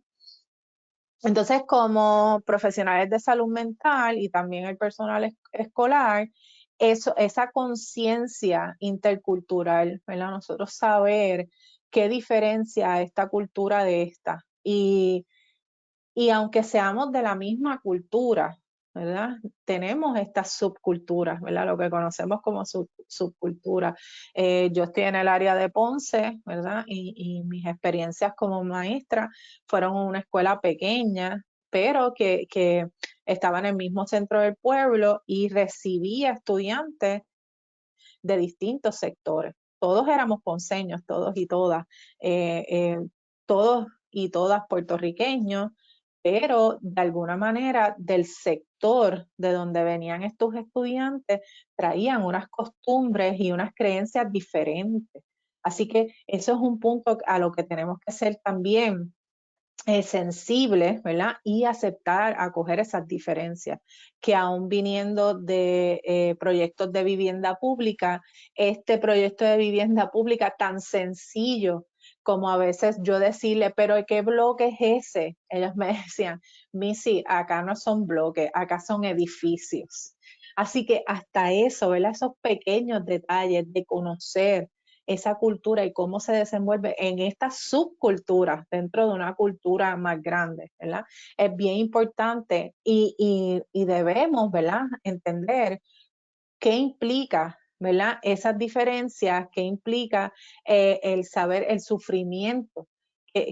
Entonces, como profesionales de salud mental y también el personal escolar, esa conciencia intercultural, ¿verdad? Nosotros saber qué diferencia esta cultura de esta. Y aunque seamos de la misma cultura, ¿verdad? Tenemos estas subculturas, ¿verdad? Lo que conocemos como subcultura. Yo estoy en el área de Ponce, ¿verdad? Y mis experiencias como maestra fueron en una escuela pequeña, pero que estaba en el mismo centro del pueblo y recibía estudiantes de distintos sectores. Todos éramos ponceños, todos y todas, todos y todas puertorriqueños, pero de alguna manera del sector de donde venían estos estudiantes traían unas costumbres y unas creencias diferentes. Así que eso es un punto a lo que tenemos que ser también sensibles, ¿verdad? Y aceptar, acoger esas diferencias, que aún viniendo de proyectos de vivienda pública, este proyecto de vivienda pública tan sencillo como a veces yo decirle, pero ¿qué bloque es ese? Ellos me decían, Missy, acá no son bloques, acá son edificios. Así que hasta eso, ¿verdad? Esos pequeños detalles de conocer esa cultura y cómo se desenvuelve en estas subculturas dentro de una cultura más grande, ¿verdad? Es bien importante y debemos, ¿verdad? Entender qué implica, ¿verdad? Esas diferencias, qué implica el saber el sufrimiento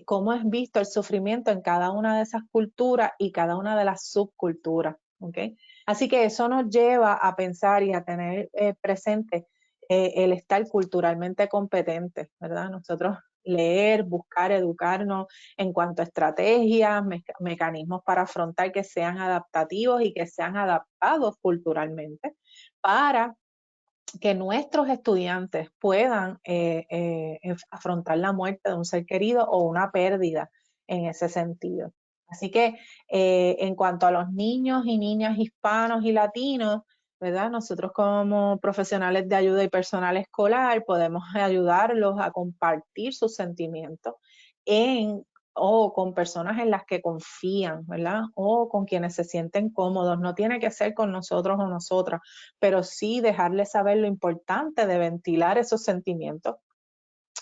cómo es visto el sufrimiento en cada una de esas culturas y cada una de las subculturas. ¿Okay? Así que eso nos lleva a pensar y a tener presente el estar culturalmente competente, ¿verdad? Nosotros leer, buscar, educarnos en cuanto a estrategias, mecanismos para afrontar que sean adaptativos y que sean adaptados culturalmente para que nuestros estudiantes puedan afrontar la muerte de un ser querido o una pérdida en ese sentido. Así que en cuanto a los niños y niñas hispanos y latinos, ¿verdad? Nosotros como profesionales de ayuda y personal escolar podemos ayudarlos a compartir sus sentimientos o con personas en las que confían, ¿verdad? O con quienes se sienten cómodos. No tiene que ser con nosotros o nosotras, pero sí dejarles saber lo importante de ventilar esos sentimientos,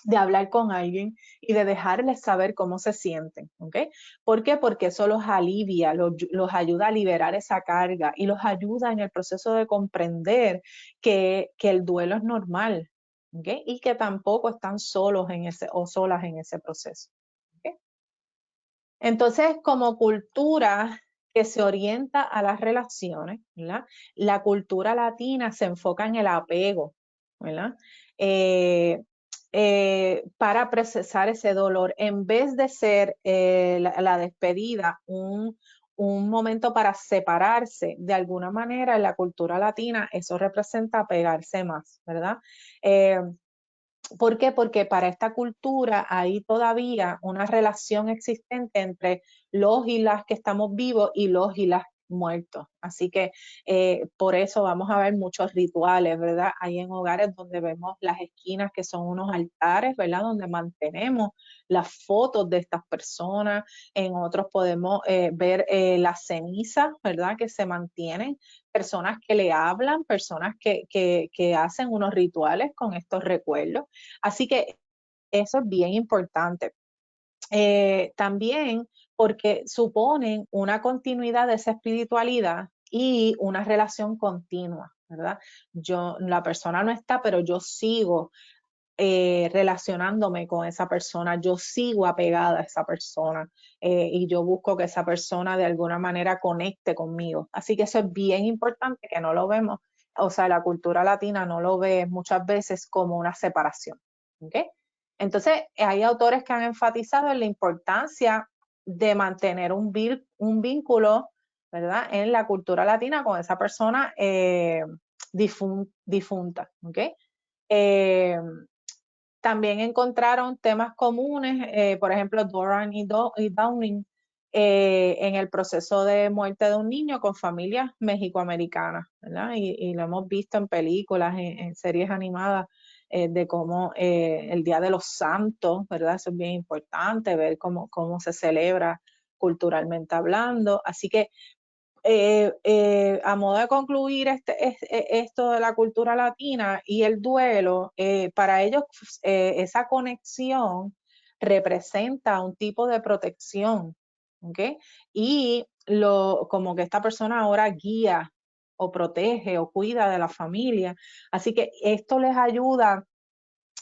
de hablar con alguien y de dejarles saber cómo se sienten, ¿ok? ¿Por qué? Porque eso los alivia, los ayuda a liberar esa carga y los ayuda en el proceso de comprender que el duelo es normal, ¿ok? Y que tampoco están solos en ese o solas en ese proceso. ¿Ok? Entonces, como cultura que se orienta a las relaciones, ¿verdad? La cultura latina se enfoca en el apego, ¿verdad? Para procesar ese dolor, en vez de ser la despedida un momento para separarse, de alguna manera en la cultura latina eso representa apegarse más, ¿verdad? ¿Por qué? Porque para esta cultura hay todavía una relación existente entre los y las que estamos vivos y los y las muertos. Así que por eso vamos a ver muchos rituales, ¿verdad? Hay en hogares donde vemos las esquinas que son unos altares, ¿verdad? Donde mantenemos las fotos de estas personas. En otros podemos ver las cenizas, ¿verdad? Que se mantienen, personas que le hablan, personas que hacen unos rituales con estos recuerdos. Así que eso es bien importante. También porque suponen una continuidad de esa espiritualidad y una relación continua, ¿verdad? La persona no está, pero yo sigo relacionándome con esa persona, yo sigo apegada a esa persona y yo busco que esa persona de alguna manera conecte conmigo. Así que eso es bien importante que no lo vemos, o sea, la cultura latina no lo ve muchas veces como una separación. ¿Okay? Entonces, hay autores que han enfatizado en la importancia de mantener un vínculo, ¿verdad? En la cultura latina con esa persona difunta. ¿Okay? Eh, También encontraron temas comunes, por ejemplo, Doran y Downing, en el proceso de muerte de un niño con familias mexicoamericanas, ¿verdad? Y lo hemos visto en películas, en series animadas, de cómo el Día de los Santos, ¿verdad? Eso es bien importante, ver cómo se celebra culturalmente hablando. Así que a modo de concluir esto de la cultura latina y el duelo, para ellos esa conexión representa un tipo de protección, ¿ok? Y como que esta persona ahora guía o protege o cuida de la familia. Así que esto les ayuda.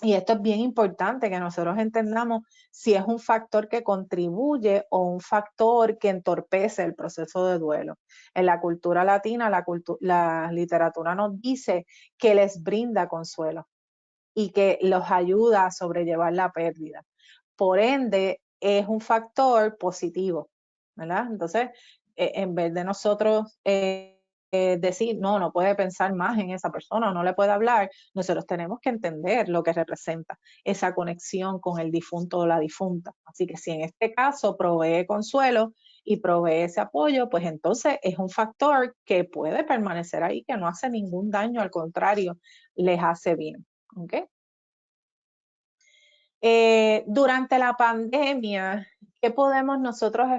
Y esto es bien importante que nosotros entendamos si es un factor que contribuye o un factor que entorpece el proceso de duelo. En la cultura latina, la literatura nos dice que les brinda consuelo y que los ayuda a sobrellevar la pérdida. Por ende, es un factor positivo, ¿verdad? Entonces, en vez de nosotros decir, no puede pensar más en esa persona, no le puede hablar, nosotros tenemos que entender lo que representa esa conexión con el difunto o la difunta. Así que si en este caso provee consuelo y provee ese apoyo, pues entonces es un factor que puede permanecer ahí, que no hace ningún daño, al contrario, les hace bien. ¿Okay? Durante la pandemia, ¿qué podemos nosotros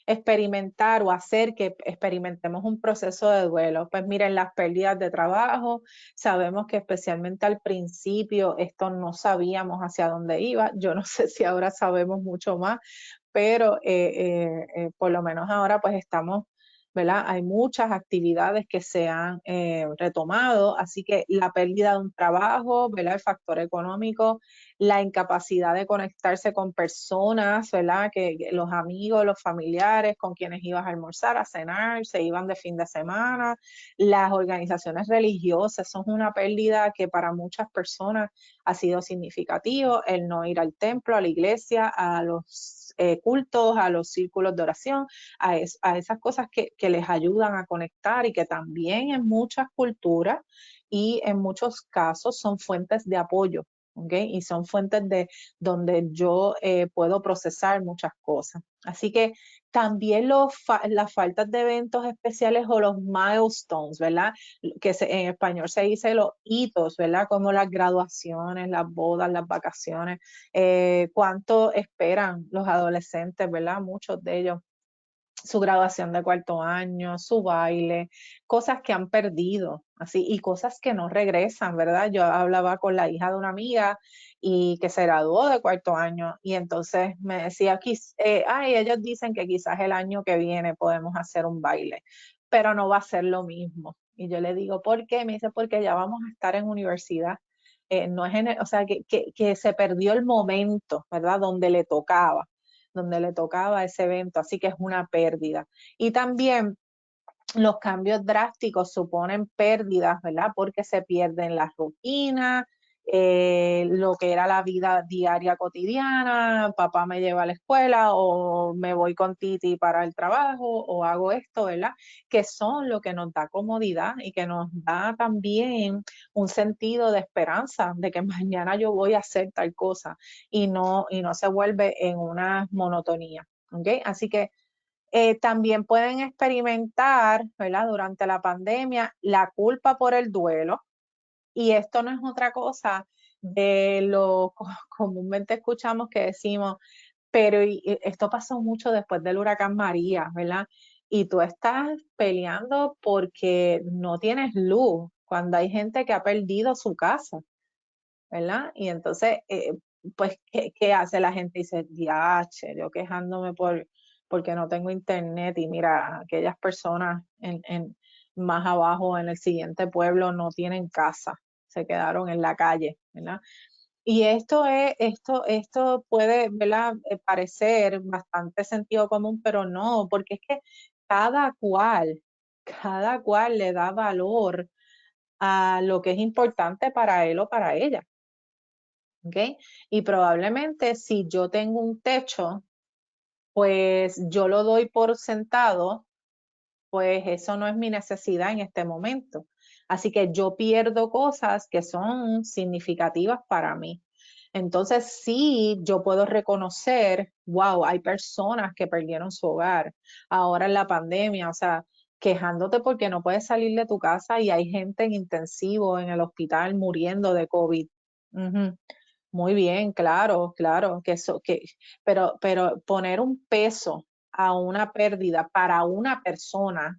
experimentar o hacer que experimentemos un proceso de duelo? Pues miren, las pérdidas de trabajo, sabemos que especialmente al principio esto no sabíamos hacia dónde iba, yo no sé si ahora sabemos mucho más, pero por lo menos ahora pues estamos ¿verdad? Hay muchas actividades que se han retomado, así que la pérdida de un trabajo, ¿verdad? El factor económico, la incapacidad de conectarse con personas, ¿verdad? Que los amigos, los familiares con quienes ibas a almorzar, a cenar, se iban de fin de semana, las organizaciones religiosas, son una pérdida que para muchas personas ha sido significativo, el no ir al templo, a la iglesia, a los cultos, a los círculos de oración, a esas cosas que les ayudan a conectar y que también en muchas culturas y en muchos casos son fuentes de apoyo. ¿Okay? Y son fuentes de donde yo puedo procesar muchas cosas. Así que también las faltas de eventos especiales o los milestones, ¿verdad? En español se dice los hitos, ¿verdad? Como las graduaciones, las bodas, las vacaciones, cuánto esperan los adolescentes, ¿verdad? Muchos de ellos su graduación de cuarto año, su baile, cosas que han perdido, así, y cosas que no regresan, ¿verdad? Yo hablaba con la hija de una amiga y que se graduó de cuarto año y entonces me decía, ay, ellos dicen que quizás el año que viene podemos hacer un baile, pero no va a ser lo mismo. Y yo le digo, ¿por qué? Me dice, porque ya vamos a estar en universidad. No es o sea, que se perdió el momento, ¿verdad? Donde le tocaba ese evento, así que es una pérdida. Y también los cambios drásticos suponen pérdidas, ¿verdad? Porque se pierden las rutinas, lo que era la vida diaria cotidiana, papá me lleva a la escuela o me voy con Titi para el trabajo o hago esto, ¿verdad? Que son lo que nos da comodidad y que nos da también un sentido de esperanza de que mañana yo voy a hacer tal cosa y no se vuelve en una monotonía, ¿ok? Así que también pueden experimentar, ¿verdad? Durante la pandemia, la culpa por el duelo. Y esto no es otra cosa de lo comúnmente escuchamos que decimos, pero esto pasó mucho después del huracán María, ¿verdad? Y tú estás peleando porque no tienes luz, cuando hay gente que ha perdido su casa, ¿verdad? Y entonces, pues, ¿qué hace la gente? Dice, diache, yo quejándome porque no tengo internet y mira, aquellas personas más abajo en el siguiente pueblo no tienen casa, se quedaron en la calle, ¿verdad? Y esto puede, ¿verdad? Parecer bastante sentido común, pero no, porque es que cada cual, cada cual le da valor a lo que es importante para él o para ella. ¿Ok? Y probablemente si yo tengo un techo, pues yo lo doy por sentado, pues eso no es mi necesidad en este momento. Así que yo pierdo cosas que son significativas para mí. Entonces sí, yo puedo reconocer, wow, hay personas que perdieron su hogar ahora en la pandemia, o sea, quejándote porque no puedes salir de tu casa y hay gente en intensivo en el hospital muriendo de COVID. Ujú. Muy bien, claro, claro, pero poner un peso a una pérdida para una persona,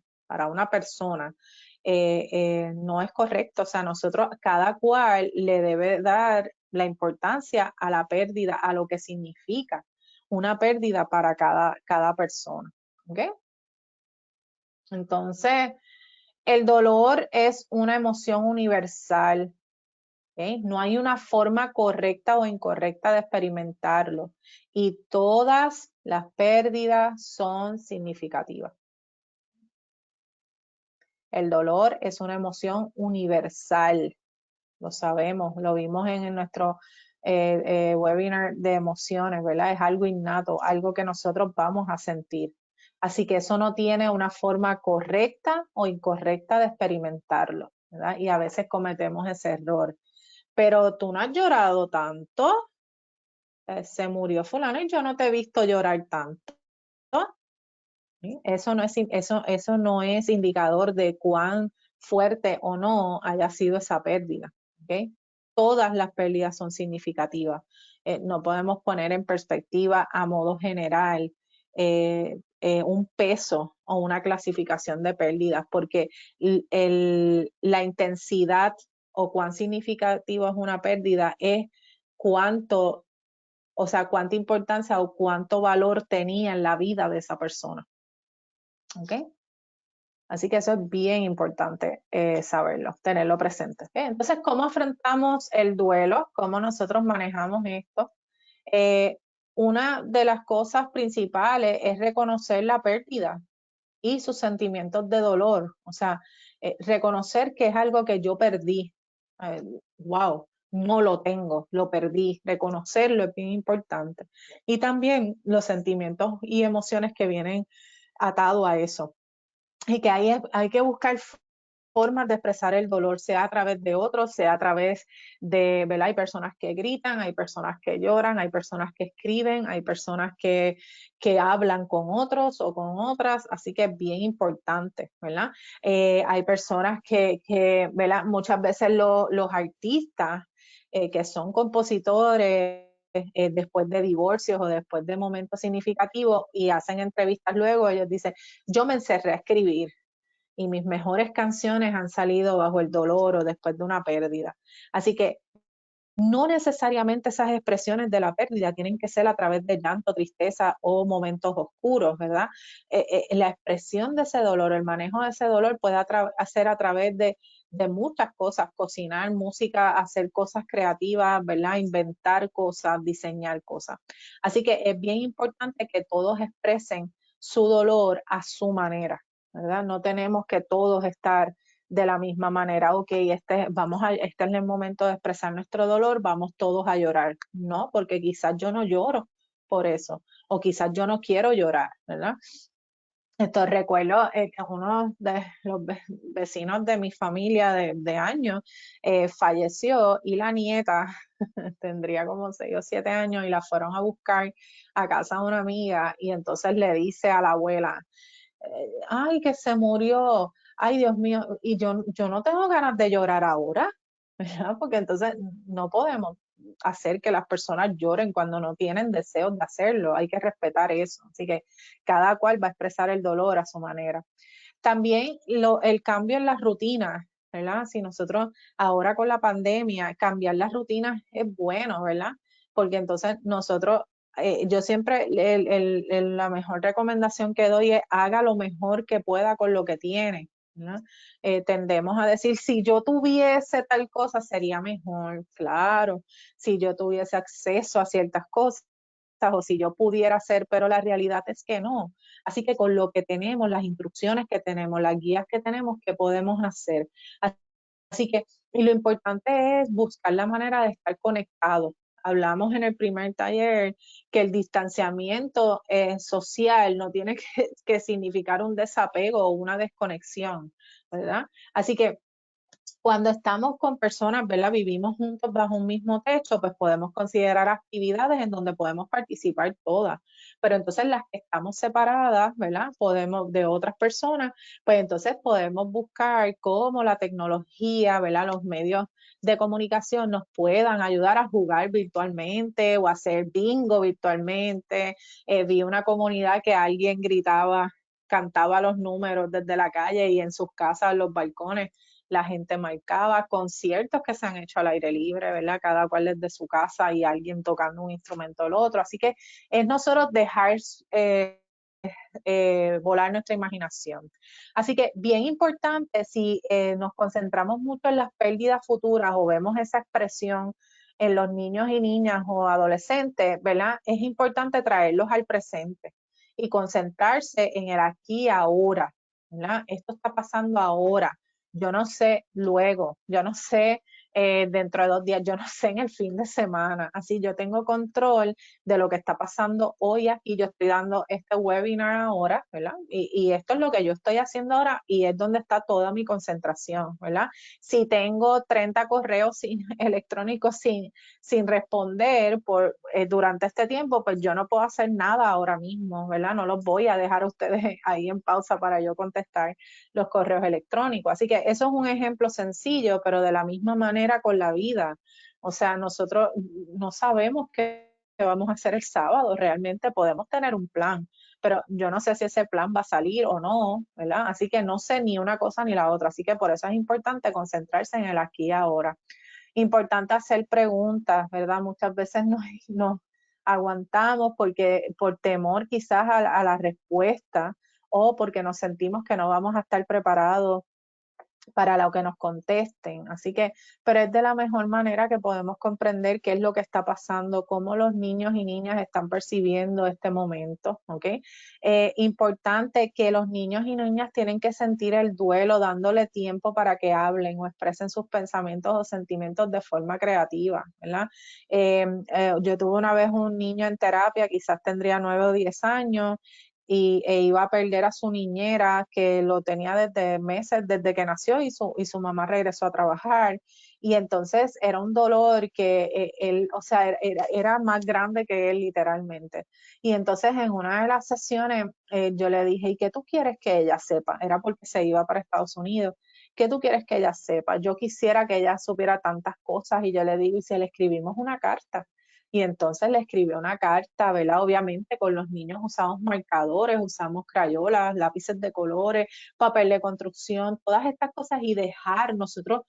no es correcto. O sea, nosotros, cada cual le debe dar la importancia a la pérdida, a lo que significa una pérdida para cada persona. ¿Ok? Entonces, el dolor es una emoción universal. ¿Ok? No hay una forma correcta o incorrecta de experimentarlo y todas las pérdidas son significativas. El dolor es una emoción universal, lo sabemos, lo vimos en nuestro webinar de emociones, ¿verdad? Es algo innato, algo que nosotros vamos a sentir. Así que eso no tiene una forma correcta o incorrecta de experimentarlo, ¿verdad? Y a veces cometemos ese error. Pero tú no has llorado tanto, se murió fulano y yo no te he visto llorar tanto. ¿Sí? Eso no es indicador de cuán fuerte o no haya sido esa pérdida. ¿Ok? Todas las pérdidas son significativas. No podemos poner en perspectiva a modo general un peso o una clasificación de pérdidas, porque la intensidad o cuán significativo es una pérdida es cuánto, o sea, cuánta importancia o cuánto valor tenía en la vida de esa persona. ¿Ok? Así que eso es bien importante saberlo, tenerlo presente. ¿Ok? Entonces, ¿cómo afrontamos el duelo? ¿Cómo nosotros manejamos esto? Eh, una de las cosas principales es reconocer la pérdida y sus sentimientos de dolor. O sea, reconocer que es algo que yo perdí. Eh, wow, no lo tengo, lo perdí. Reconocerlo es bien importante. Y también los sentimientos y emociones que vienen atados a eso. Y que hay que buscar formas de expresar el dolor, sea a través de otros, sea a través de, ¿verdad? Hay personas que gritan, hay personas que lloran, hay personas que escriben, hay personas que hablan con otros o con otras, así que es bien importante, ¿verdad? Hay personas ¿verdad? Muchas veces los artistas que son compositores, después de divorcios o después de momentos significativos y hacen entrevistas luego, ellos dicen, yo me encerré a escribir y mis mejores canciones han salido bajo el dolor o después de una pérdida. Así que no necesariamente esas expresiones de la pérdida tienen que ser a través de llanto, tristeza o momentos oscuros, ¿verdad? La expresión de ese dolor, el manejo de ese dolor puede hacer a través de muchas cosas, cocinar, música, hacer cosas creativas, ¿verdad? Inventar cosas, diseñar cosas. Así que es bien importante que todos expresen su dolor a su manera, ¿verdad? No tenemos que todos estar de la misma manera, ok, este es el momento de expresar nuestro dolor, vamos todos a llorar. No, porque quizás yo no lloro por eso, o quizás yo no quiero llorar, ¿verdad? Esto recuerdo que uno de los vecinos de mi familia de años falleció y la nieta tendría como 6 o 7 años y la fueron a buscar a casa de una amiga y entonces le dice a la abuela, ay, que se murió, ay, Dios mío, y yo no tengo ganas de llorar ahora, ¿verdad? Porque entonces no podemos hacer que las personas lloren cuando no tienen deseos de hacerlo, hay que respetar eso, así que cada cual va a expresar el dolor a su manera. También el cambio en las rutinas, ¿verdad? Si nosotros ahora con la pandemia, cambiar las rutinas es bueno, ¿verdad? Porque entonces nosotros, yo siempre, la mejor recomendación que doy es haga lo mejor que pueda con lo que tiene, ¿no? Tendemos a decir, si yo tuviese tal cosa sería mejor, claro, si yo tuviese acceso a ciertas cosas o si yo pudiera hacer, pero la realidad es que no. Así que con lo que tenemos, las instrucciones que tenemos, las guías que tenemos, ¿qué podemos hacer? Así que, y lo importante es buscar la manera de estar conectados. Hablamos en el primer taller que el distanciamiento social no tiene que significar un desapego o una desconexión, ¿verdad? Así que cuando estamos con personas, ¿verdad? Vivimos juntos bajo un mismo techo, pues podemos considerar actividades en donde podemos participar todas. Pero entonces las que estamos separadas, ¿verdad? Podemos, de otras personas, pues entonces podemos buscar cómo la tecnología, ¿verdad? Los medios de comunicación nos puedan ayudar a jugar virtualmente o a hacer bingo virtualmente. Vi una comunidad que alguien gritaba, cantaba los números desde la calle y en sus casas, los balcones la gente marcaba, conciertos que se han hecho al aire libre, ¿verdad? Cada cual desde su casa y alguien tocando un instrumento o el otro. Así que es nosotros dejar volar nuestra imaginación. Así que bien importante, si nos concentramos mucho en las pérdidas futuras o vemos esa expresión en los niños y niñas o adolescentes, ¿verdad? Es importante traerlos al presente y concentrarse en el aquí y ahora, ¿verdad? Esto está pasando ahora. Yo no sé luego, yo no sé dentro de 2 días, yo no sé en el fin de semana. Así yo tengo control de lo que está pasando hoy aquí. Yo estoy dando este webinar ahora, ¿verdad? Y esto es lo que yo estoy haciendo ahora y es donde está toda mi concentración, ¿verdad? Si tengo 30 correos electrónicos sin responder durante este tiempo, pues yo no puedo hacer nada ahora mismo, ¿verdad? No los voy a dejar a ustedes ahí en pausa para yo contestar los correos electrónicos. Así que eso es un ejemplo sencillo, pero de la misma manera con la vida. O sea, nosotros no sabemos qué vamos a hacer el sábado, realmente podemos tener un plan, pero yo no sé si ese plan va a salir o no, ¿verdad? Así que no sé ni una cosa ni la otra, así que por eso es importante concentrarse en el aquí y ahora. Importante hacer preguntas, ¿verdad? Muchas veces nos aguantamos porque por temor quizás a la respuesta o porque nos sentimos que no vamos a estar preparados para lo que nos contesten. Así que, pero es de la mejor manera que podemos comprender qué es lo que está pasando, cómo los niños y niñas están percibiendo este momento, ¿ok? Importante que los niños y niñas tienen que sentir el duelo, dándole tiempo para que hablen o expresen sus pensamientos o sentimientos de forma creativa, ¿verdad? Yo tuve una vez un niño en terapia, quizás tendría 9 o 10 años, e iba a perder a su niñera que lo tenía desde meses, desde que nació y su mamá regresó a trabajar. Y entonces era un dolor que él, o sea, era más grande que él literalmente. Y entonces en una de las sesiones yo le dije, ¿y qué tú quieres que ella sepa? Era porque se iba para Estados Unidos. ¿Qué tú quieres que ella sepa? Yo quisiera que ella supiera tantas cosas y yo le digo, ¿y si le escribimos una carta? Y entonces le escribió una carta, ¿verdad? Obviamente con los niños usamos marcadores, usamos crayolas, lápices de colores, papel de construcción, todas estas cosas y dejar nosotros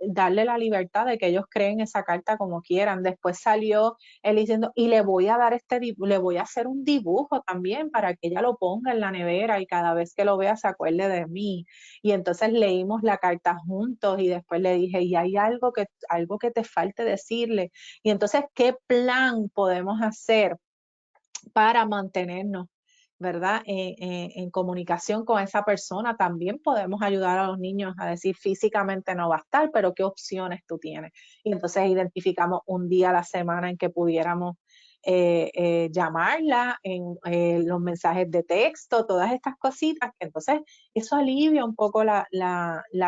darle la libertad de que ellos creen esa carta como quieran. Después salió él diciendo, y le voy a dar le voy a hacer un dibujo también para que ella lo ponga en la nevera y cada vez que lo vea se acuerde de mí. Y entonces leímos la carta juntos y después le dije, y hay algo que te falte decirle. Y entonces, ¿qué plan podemos hacer para mantenernos, ¿verdad? En comunicación con esa persona? También podemos ayudar a los niños a decir físicamente no va a estar, pero ¿qué opciones tú tienes? Y entonces identificamos un día a la semana en que pudiéramos llamarla, en los mensajes de texto, todas estas cositas, que entonces eso alivia un poco la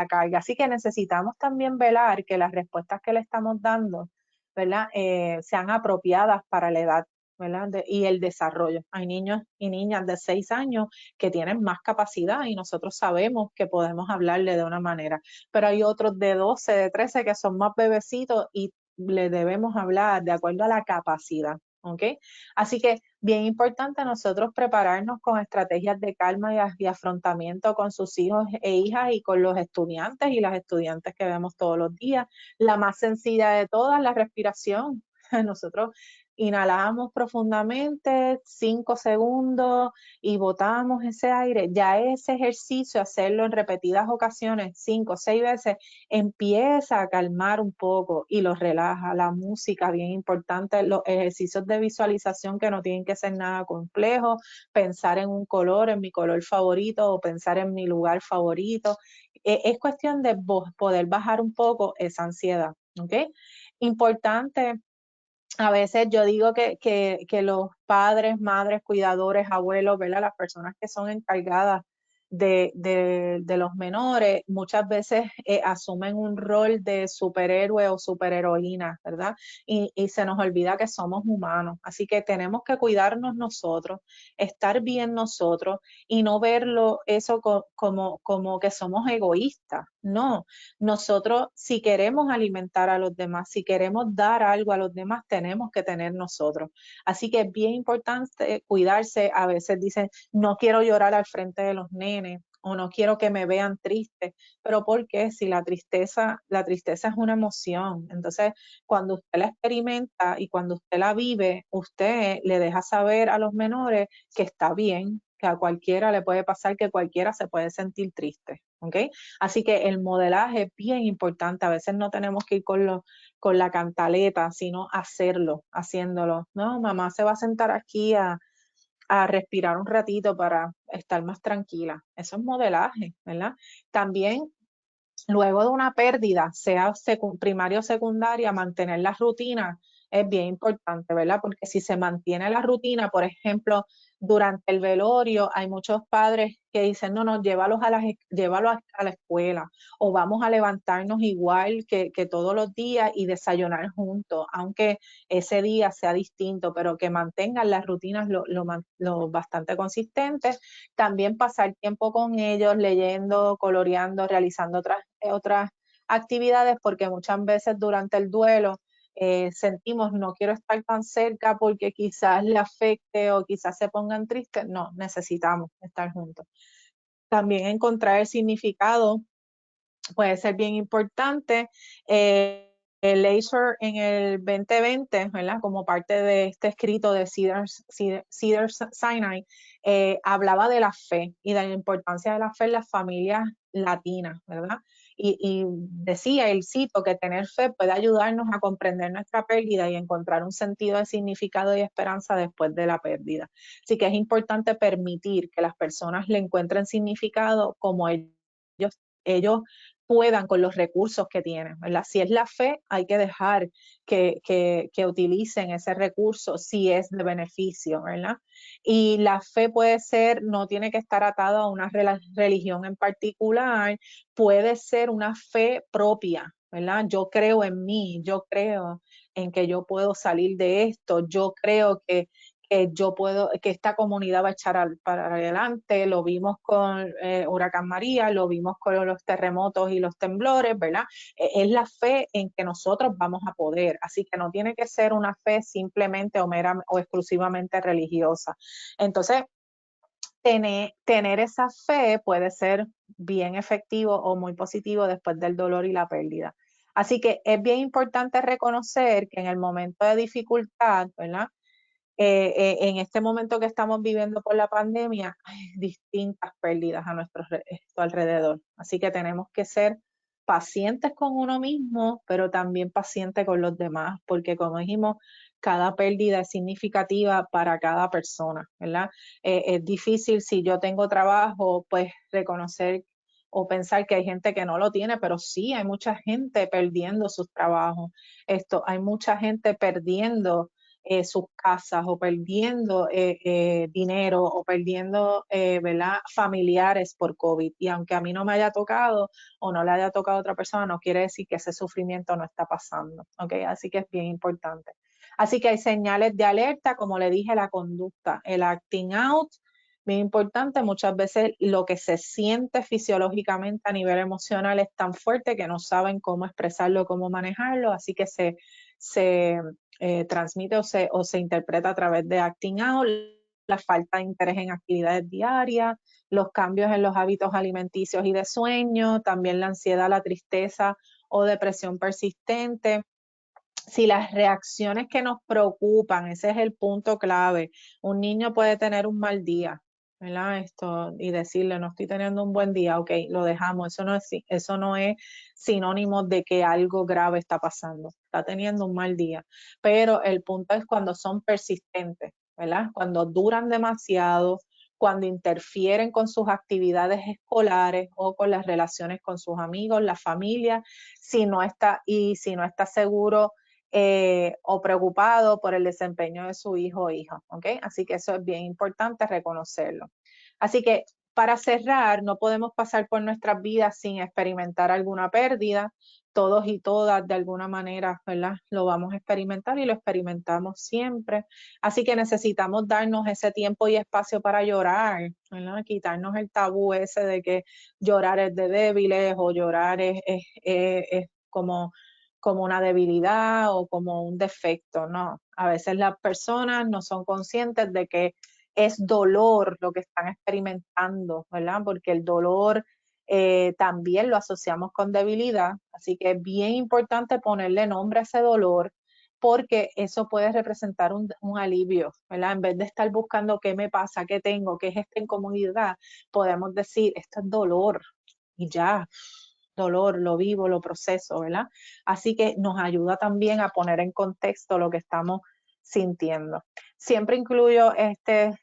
carga. Así que necesitamos también velar que las respuestas que le estamos dando, ¿verdad? Sean apropiadas para la edad, ¿verdad? Y el desarrollo. Hay niños y niñas de 6 años que tienen más capacidad y nosotros sabemos que podemos hablarle de una manera, pero hay otros de 12, de 13 que son más bebecitos y le debemos hablar de acuerdo a la capacidad, ¿ok? Así que bien importante nosotros prepararnos con estrategias de calma y afrontamiento con sus hijos e hijas y con los estudiantes y las estudiantes que vemos todos los días. La más sencilla de todas, la respiración. Nosotros inhalamos profundamente 5 segundos y botamos ese aire. Ya ese ejercicio, hacerlo en repetidas ocasiones, 5 o 6 veces, empieza a calmar un poco y los relaja. La música, bien importante, los ejercicios de visualización que no tienen que ser nada complejo, pensar en un color, en mi color favorito o pensar en mi lugar favorito. Es cuestión de poder bajar un poco esa ansiedad, ¿ok? Importante, a veces yo digo que los padres, madres, cuidadores, abuelos, ¿verdad? Las personas que son encargadas de los menores, muchas veces asumen un rol de superhéroe o superheroína, ¿verdad? Y se nos olvida que somos humanos. Así que tenemos que cuidarnos nosotros, estar bien nosotros y no verlo eso como que somos egoístas. No, nosotros, si queremos alimentar a los demás, si queremos dar algo a los demás, tenemos que tener nosotros. Así que es bien importante cuidarse. A veces dicen, no quiero llorar al frente de los nenes o no quiero que me vean triste, pero ¿por qué? Si la tristeza es una emoción. Entonces, cuando usted la experimenta y cuando usted la vive, usted le deja saber a los menores que está bien, que a cualquiera le puede pasar, que cualquiera se puede sentir triste, ¿ok? Así que el modelaje es bien importante. A veces no tenemos que ir con la cantaleta, sino hacerlo, haciéndolo. No, mamá se va a sentar aquí a respirar un ratito para estar más tranquila. Eso es modelaje, ¿verdad? También luego de una pérdida, sea primaria o secundaria, mantener la rutina es bien importante, ¿verdad? Porque si se mantiene la rutina, por ejemplo, durante el velorio, hay muchos padres que dicen, no, no, llévalos a la escuela o vamos a levantarnos igual que todos los días y desayunar juntos, aunque ese día sea distinto, pero que mantengan las rutinas lo bastante consistentes. También pasar tiempo con ellos, leyendo, coloreando, realizando otras actividades, porque muchas veces durante el duelo sentimos no quiero estar tan cerca porque quizás le afecte o quizás se pongan tristes. No, necesitamos estar juntos. También encontrar el significado puede ser bien importante. el Leisure en el 2020, ¿verdad? Como parte de este escrito de Cedars-Sinai, hablaba de la fe y de la importancia de la fe en las familias latinas, ¿verdad? Y decía, el cito, que tener fe puede ayudarnos a comprender nuestra pérdida y encontrar un sentido de significado y esperanza después de la pérdida. Así que es importante permitir que las personas le encuentren significado como ellos puedan con los recursos que tienen, ¿verdad? Si es la fe, hay que dejar que utilicen ese recurso si es de beneficio, ¿verdad? Y la fe puede ser, no tiene que estar atada a una religión en particular, puede ser una fe propia, ¿verdad? Yo creo en mí, yo creo en que yo puedo salir de esto, yo creo que yo puedo, que esta comunidad va a echar para adelante. Lo vimos con Huracán María, lo vimos con los terremotos y los temblores, ¿verdad? Es la fe en que nosotros vamos a poder, así que no tiene que ser una fe simplemente o exclusivamente religiosa. Entonces, tener esa fe puede ser bien efectivo o muy positivo después del dolor y la pérdida. Así que es bien importante reconocer que en el momento de dificultad, ¿verdad? En este momento que estamos viviendo por la pandemia, hay distintas pérdidas a nuestro alrededor. Así que tenemos que ser pacientes con uno mismo, pero también pacientes con los demás, porque como dijimos, cada pérdida es significativa para cada persona, ¿verdad? Es difícil si yo tengo trabajo, pues reconocer o pensar que hay gente que no lo tiene, pero sí, hay mucha gente perdiendo sus trabajos. Hay mucha gente perdiendo sus casas o perdiendo dinero o perdiendo ¿verdad? Familiares por COVID. Y aunque a mí no me haya tocado o no le haya tocado a otra persona, no quiere decir que ese sufrimiento no está pasando. ¿Okay? Así que es bien importante. Así que hay señales de alerta, como le dije, la conducta, el acting out, bien importante. Muchas veces lo que se siente fisiológicamente a nivel emocional es tan fuerte que no saben cómo expresarlo, cómo manejarlo, así que se transmite o se interpreta a través de acting out, la falta de interés en actividades diarias, los cambios en los hábitos alimenticios y de sueño, también la ansiedad, la tristeza o depresión persistente. Si las reacciones que nos preocupan, ese es el punto clave. Un niño puede tener un mal día, ¿verdad? Y decirle, no estoy teniendo un buen día, ok, lo dejamos. Eso no es sinónimo de que algo grave está pasando. Está teniendo un mal día. Pero el punto es cuando son persistentes, ¿verdad? Cuando duran demasiado, cuando interfieren con sus actividades escolares o con las relaciones con sus amigos, la familia, si no está seguro o preocupado por el desempeño de su hijo o hija, ¿ok? Así que eso es bien importante reconocerlo. Así que para cerrar, no podemos pasar por nuestras vidas sin experimentar alguna pérdida. Todos y todas de alguna manera, ¿verdad? Lo vamos a experimentar y lo experimentamos siempre. Así que necesitamos darnos ese tiempo y espacio para llorar, ¿verdad? Quitarnos el tabú ese de que llorar es de débiles o llorar es como una debilidad o como un defecto, no. A veces las personas no son conscientes de que es dolor lo que están experimentando, ¿verdad? Porque el dolor también lo asociamos con debilidad, así que es bien importante ponerle nombre a ese dolor porque eso puede representar un alivio, ¿verdad? En vez de estar buscando qué me pasa, qué tengo, qué es esta incomodidad, podemos decir, esto es dolor y ya, dolor, lo vivo, lo proceso, ¿verdad? Así que nos ayuda también a poner en contexto lo que estamos sintiendo. Siempre incluyo este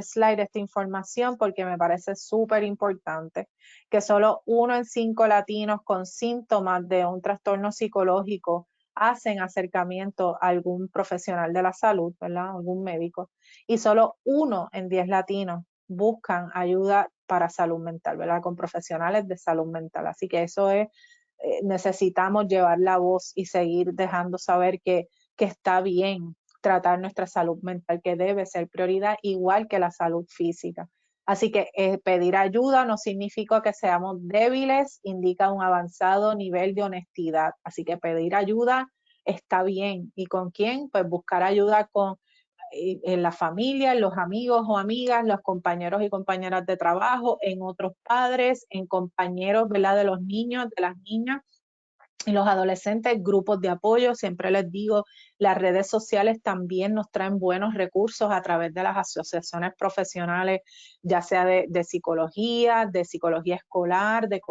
slide, esta información, porque me parece súper importante que solo 1 en 5 latinos con síntomas de un trastorno psicológico hacen acercamiento a algún profesional de la salud, ¿verdad? Algún médico. Y solo 1 en 10 latinos buscan ayuda para salud mental, ¿verdad? Con profesionales de salud mental. Así que eso es, necesitamos llevar la voz y seguir dejando saber que está bien tratar nuestra salud mental, que debe ser prioridad, igual que la salud física. Así que pedir ayuda no significa que seamos débiles, indica un avanzado nivel de honestidad. Así que pedir ayuda está bien. ¿Y con quién? Pues buscar ayuda en la familia, en los amigos o amigas, los compañeros y compañeras de trabajo, en otros padres, en compañeros, ¿verdad? De los niños, de las niñas, Y los adolescentes, grupos de apoyo, siempre les digo, las redes sociales también nos traen buenos recursos a través de las asociaciones profesionales, ya sea de psicología escolar, de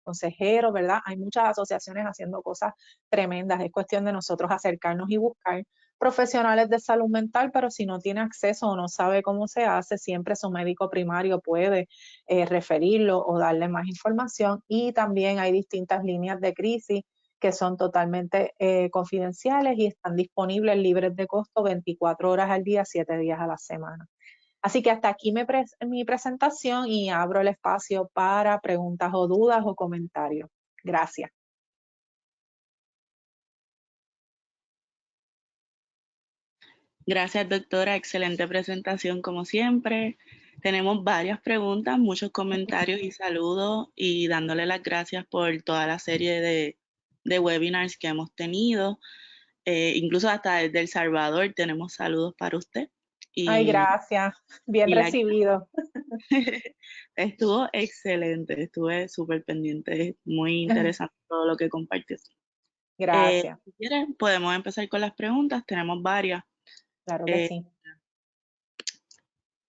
consejeros, ¿verdad? Hay muchas asociaciones haciendo cosas tremendas. Es cuestión de nosotros acercarnos y buscar profesionales de salud mental, pero si no tiene acceso o no sabe cómo se hace, siempre su médico primario puede referirlo o darle más información. Y también hay distintas líneas de crisis que son totalmente confidenciales y están disponibles libres de costo 24 horas al día, 7 días a la semana. Así que hasta aquí mi presentación y abro el espacio para preguntas o dudas o comentarios. Gracias. Gracias, doctora. Excelente presentación como siempre. Tenemos varias preguntas, muchos comentarios y saludos y dándole las gracias por toda la serie de webinars que hemos tenido. Incluso hasta desde El Salvador tenemos saludos para usted. Ay, Y, gracias. Bien y la, recibido. estuvo excelente, estuve súper pendiente, muy interesante todo lo que compartió. Gracias. Si quieren, podemos empezar con las preguntas, tenemos varias. Claro que Eh, sí.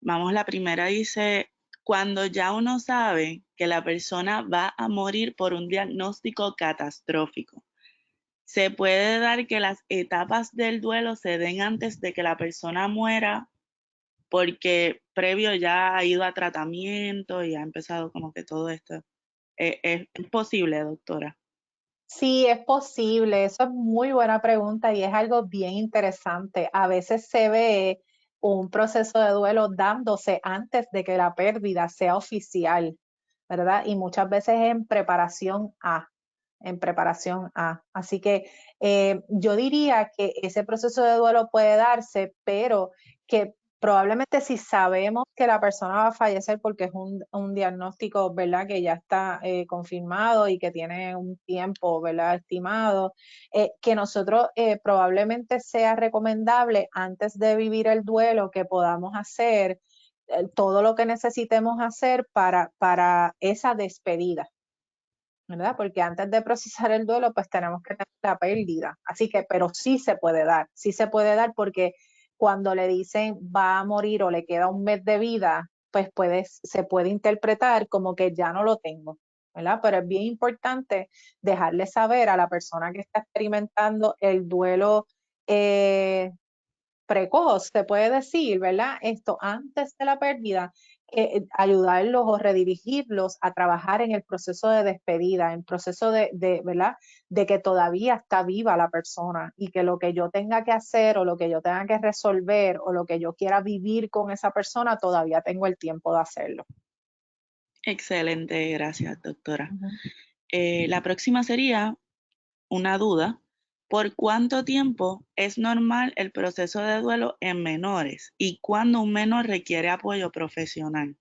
Vamos, la primera dice, cuando ya uno sabe que la persona va a morir por un diagnóstico catastrófico, ¿se puede dar que las etapas del duelo se den antes de que la persona muera porque previo ya ha ido a tratamiento y ha empezado como que todo esto? ¿Es posible, doctora? Sí, es posible. Eso es muy buena pregunta y es algo bien interesante. A veces se ve un proceso de duelo dándose antes de que la pérdida sea oficial, ¿verdad? Y muchas veces en preparación a. Así que yo diría que ese proceso de duelo puede darse, pero que probablemente si sabemos que la persona va a fallecer porque es un diagnóstico, ¿verdad? Que ya está confirmado y que tiene un tiempo, ¿verdad? Estimado, que nosotros probablemente sea recomendable antes de vivir el duelo que podamos hacer todo lo que necesitemos hacer para esa despedida, ¿verdad? Porque antes de procesar el duelo, pues tenemos que tener la pérdida. Así que, pero sí se puede dar porque cuando le dicen va a morir o le queda un mes de vida, pues se puede interpretar como que ya no lo tengo, ¿verdad? Pero es bien importante dejarle saber a la persona que está experimentando el duelo precoz, se puede decir, ¿verdad? Esto antes de la pérdida, ayudarlos o redirigirlos a trabajar en el proceso de despedida, en proceso ¿verdad? De que todavía está viva la persona y que lo que yo tenga que hacer o lo que yo tenga que resolver o lo que yo quiera vivir con esa persona, todavía tengo el tiempo de hacerlo. Excelente, gracias, doctora. Ujú. La próxima sería una duda. ¿Por cuánto tiempo es normal el proceso de duelo en menores y cuándo un menor requiere apoyo profesional?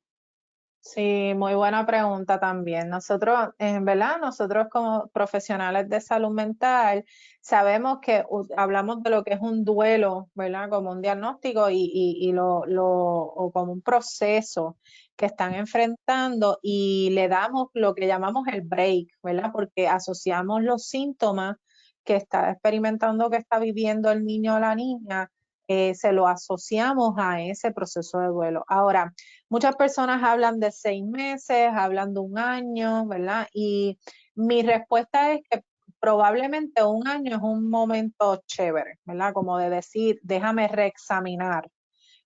Sí, muy buena pregunta también. Nosotros, en verdad, nosotros como profesionales de salud mental sabemos que hablamos de lo que es un duelo, ¿verdad? Como un diagnóstico o como un proceso que están enfrentando y le damos lo que llamamos el break, ¿verdad? Porque asociamos los síntomas que está experimentando, que está viviendo el niño o la niña, se lo asociamos a ese proceso de duelo. Ahora, muchas personas hablan de 6 meses, hablan de un año, ¿verdad? Y mi respuesta es que probablemente un año es un momento chévere, ¿verdad? Como de decir, déjame reexaminar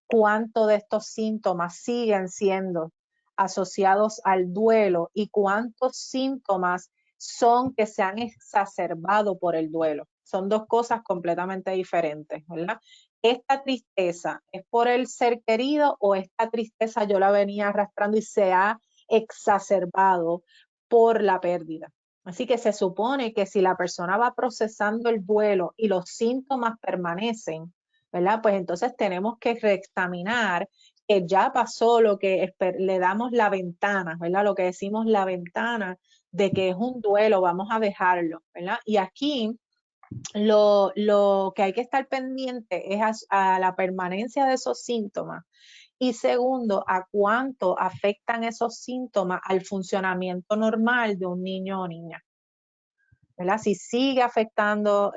cuánto de estos síntomas siguen siendo asociados al duelo y cuántos síntomas son que se han exacerbado por el duelo. Son dos cosas completamente diferentes, ¿verdad? Esta tristeza es por el ser querido o esta tristeza yo la venía arrastrando y se ha exacerbado por la pérdida. Así que se supone que si la persona va procesando el duelo y los síntomas permanecen, ¿verdad? Pues entonces tenemos que reexaminar que ya pasó lo que le damos la ventana, ¿verdad? Lo que decimos la ventana de que es un duelo, vamos a dejarlo, ¿verdad? Y aquí lo que hay que estar pendiente es a la permanencia de esos síntomas y segundo, a cuánto afectan esos síntomas al funcionamiento normal de un niño o niña. ¿verdad? Si sigue afectando,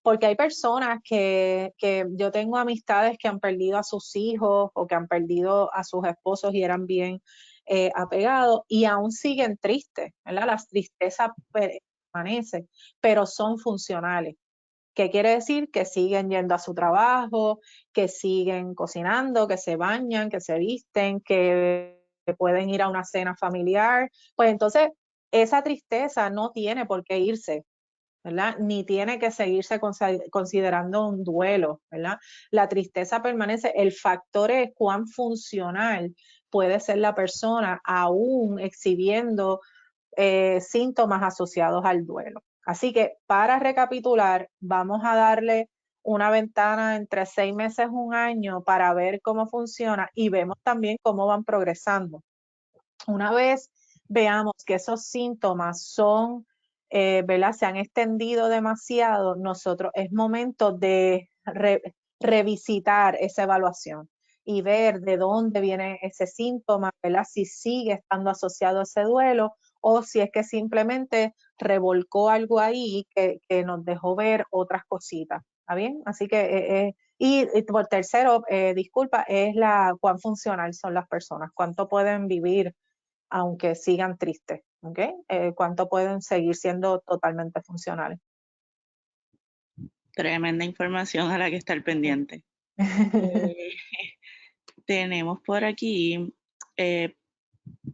porque hay personas que yo tengo amistades que han perdido a sus hijos o que han perdido a sus esposos y eran bien apegados y aún siguen tristes, ¿verdad? La tristeza permanece, pero son funcionales. ¿Qué quiere decir? Que siguen yendo a su trabajo, que siguen cocinando, que se bañan, que se visten, que pueden ir a una cena familiar. Pues entonces, esa tristeza no tiene por qué irse, ¿verdad? Ni tiene que seguirse considerando un duelo, ¿verdad? La tristeza permanece. El factor es cuán funcional puede ser la persona aún exhibiendo síntomas asociados al duelo. Así que para recapitular, vamos a darle una ventana entre 6 meses, un año para ver cómo funciona y vemos también cómo van progresando. Una vez veamos que esos síntomas son, ¿verdad? Se han extendido demasiado, nosotros es momento de revisitar esa evaluación y ver de dónde viene ese síntoma, ¿verdad? Si sigue estando asociado a ese duelo o si es que simplemente revolcó algo ahí que nos dejó ver otras cositas. ¿Está bien? Así que, y por tercero, disculpa, es cuán funcional son las personas, cuánto pueden vivir aunque sigan tristes, ¿ok? ¿Cuánto pueden seguir siendo totalmente funcionales? Tremenda información a la que estar pendiente. Eh, tenemos por aquí, eh,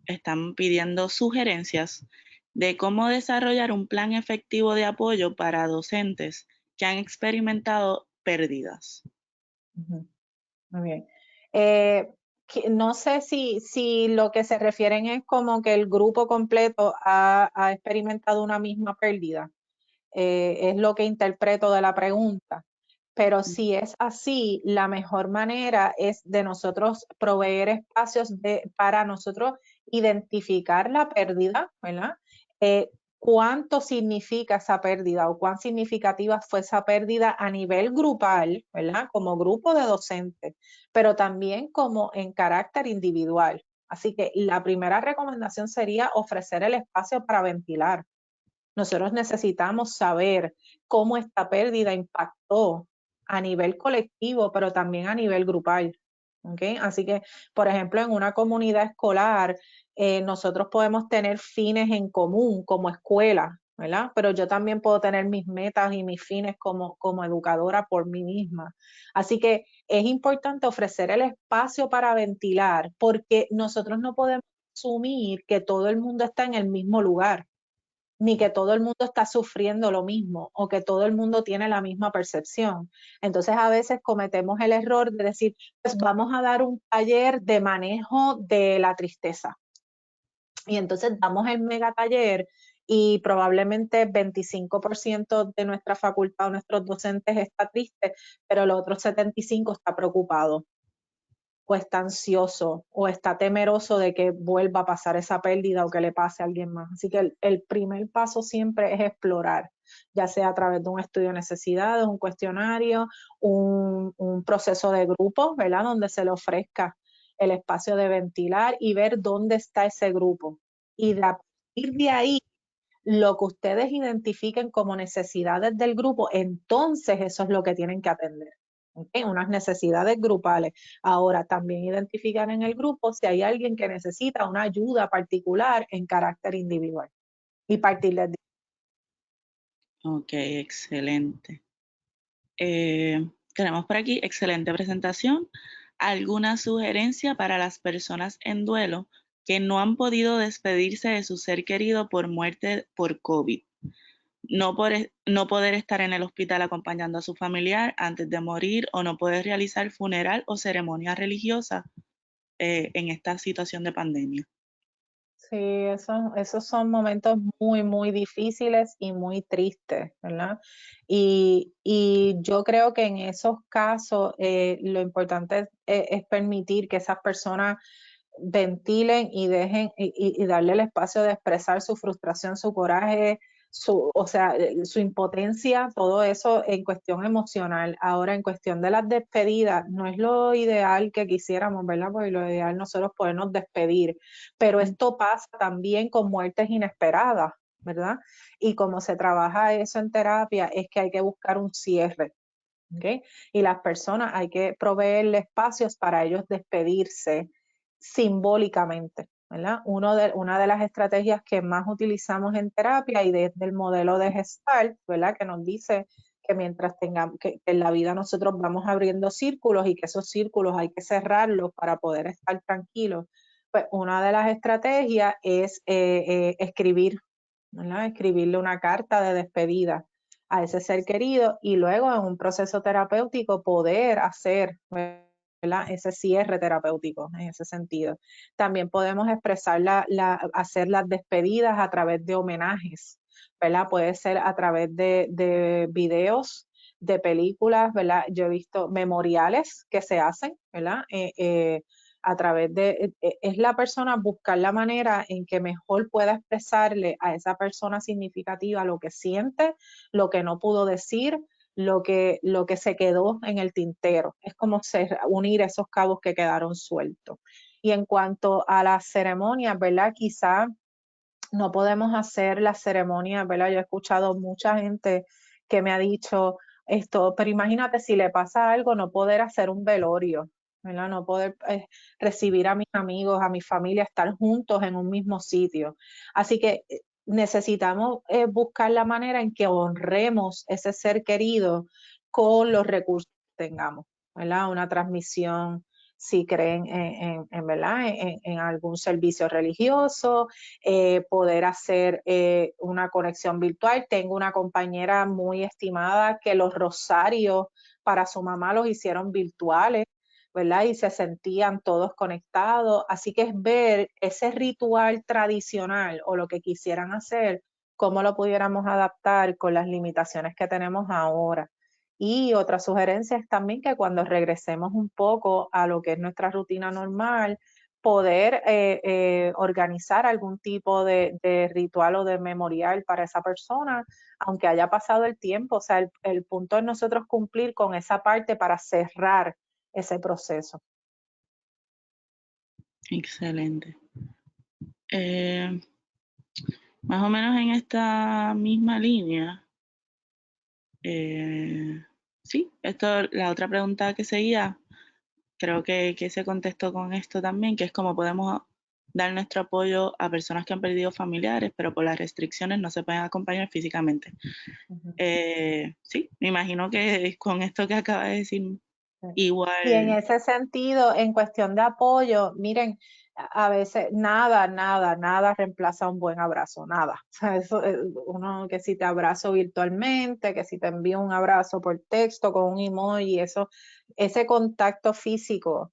están pidiendo sugerencias de cómo desarrollar un plan efectivo de apoyo para docentes que han experimentado pérdidas. Muy bien. No sé si lo que se refieren es como que el grupo completo ha experimentado una misma pérdida. Es lo que interpreto de la pregunta. Pero si es así, la mejor manera es de nosotros proveer espacios para nosotros identificar la pérdida, ¿verdad? Cuánto significa esa pérdida o cuán significativa fue esa pérdida a nivel grupal, ¿verdad? Como grupo de docentes, pero también como en carácter individual. Así que la primera recomendación sería ofrecer el espacio para ventilar. Nosotros necesitamos saber cómo esta pérdida impactó a nivel colectivo, pero también a nivel grupal. ¿Okay? Así que, por ejemplo, en una comunidad escolar, nosotros podemos tener fines en común como escuela, ¿verdad? Pero yo también puedo tener mis metas y mis fines como educadora por mí misma. Así que es importante ofrecer el espacio para ventilar, porque nosotros no podemos asumir que todo el mundo está en el mismo lugar ni que todo el mundo está sufriendo lo mismo o que todo el mundo tiene la misma percepción. Entonces a veces cometemos el error de decir, pues vamos a dar un taller de manejo de la tristeza. Y entonces damos el mega taller y probablemente 25% de nuestra facultad o nuestros docentes está triste, pero el otro 75% está preocupado o está ansioso o está temeroso de que vuelva a pasar esa pérdida o que le pase a alguien más. Así que el primer paso siempre es explorar, ya sea a través de un estudio de necesidades, un cuestionario, un proceso de grupo, ¿verdad? Donde se le ofrezca el espacio de ventilar y ver dónde está ese grupo. Y a partir de ahí, lo que ustedes identifiquen como necesidades del grupo, entonces eso es lo que tienen que atender. ¿Okay? Unas necesidades grupales. Ahora, también identifican en el grupo si hay alguien que necesita una ayuda particular en carácter individual y partirles de. Ok, excelente. Tenemos por aquí, excelente presentación. ¿Alguna sugerencia para las personas en duelo que no han podido despedirse de su ser querido por muerte por COVID? No poder estar en el hospital acompañando a su familiar antes de morir o no poder realizar funeral o ceremonia religiosa en esta situación de pandemia. Sí, esos son momentos muy, muy difíciles y muy tristes, ¿verdad? Y yo creo que en esos casos lo importante es permitir que esas personas ventilen y dejen y darle el espacio de expresar su frustración, su coraje, o sea, su impotencia, todo eso en cuestión emocional. Ahora, en cuestión de las despedidas, no es lo ideal que quisiéramos, ¿verdad? Porque lo ideal nosotros podernos despedir, pero esto pasa también con muertes inesperadas. ¿verdad? Y cómo se trabaja eso en terapia es que hay que buscar un cierre, ¿ok? Y las personas hay que proveerle espacios para ellos despedirse simbólicamente, ¿verdad? Una de las estrategias que más utilizamos en terapia y desde el modelo de Gestalt, ¿verdad? Que nos dice que mientras tengamos, que en la vida nosotros vamos abriendo círculos y que esos círculos hay que cerrarlos para poder estar tranquilos. Pues una de las estrategias es escribir, ¿verdad? Escribirle una carta de despedida a ese ser querido y luego en un proceso terapéutico poder hacer, ¿verdad? Ese cierre terapéutico en ese sentido. También podemos expresar hacer las despedidas a través de homenajes, ¿verdad? Puede ser a través de videos, de películas, ¿verdad? Yo he visto memoriales que se hacen, ¿verdad? A través es la persona buscar la manera en que mejor pueda expresarle a esa persona significativa lo que siente, lo que no pudo decir, lo que se quedó en el tintero. Es como unir esos cabos que quedaron sueltos. Y en cuanto a las ceremonias, ¿verdad? Quizá no podemos hacer las ceremonias, ¿verdad? Yo he escuchado mucha gente que me ha dicho esto, pero imagínate si le pasa algo, no poder hacer un velorio, ¿verdad? No poder recibir a mis amigos, a mi familia, estar juntos en un mismo sitio. Así que necesitamos buscar la manera en que honremos ese ser querido con los recursos que tengamos, ¿verdad? Una transmisión, si creen ¿verdad? En algún servicio religioso, poder hacer una conexión virtual. Tengo una compañera muy estimada que los rosarios para su mamá los hicieron virtuales, ¿verdad? Y se sentían todos conectados. Así que es ver ese ritual tradicional o lo que quisieran hacer, cómo lo pudiéramos adaptar con las limitaciones que tenemos ahora. Y otra sugerencia es también que cuando regresemos un poco a lo que es nuestra rutina normal, poder organizar algún tipo de ritual o de memorial para esa persona, aunque haya pasado el tiempo. O sea, el punto es nosotros cumplir con esa parte para cerrar ese proceso. Excelente. Más o menos en esta misma línea, sí, la otra pregunta que seguía, creo que se contestó con esto también, que es cómo podemos dar nuestro apoyo a personas que han perdido familiares, pero por las restricciones no se pueden acompañar físicamente. Ujú. Sí, me imagino que con esto que acaba de decir, Y en igual, ese sentido, en cuestión de apoyo, miren, a veces nada reemplaza un buen abrazo, nada. O sea, eso, uno que si te abrazo virtualmente, que si te envío un abrazo por texto con un emoji, eso, ese contacto físico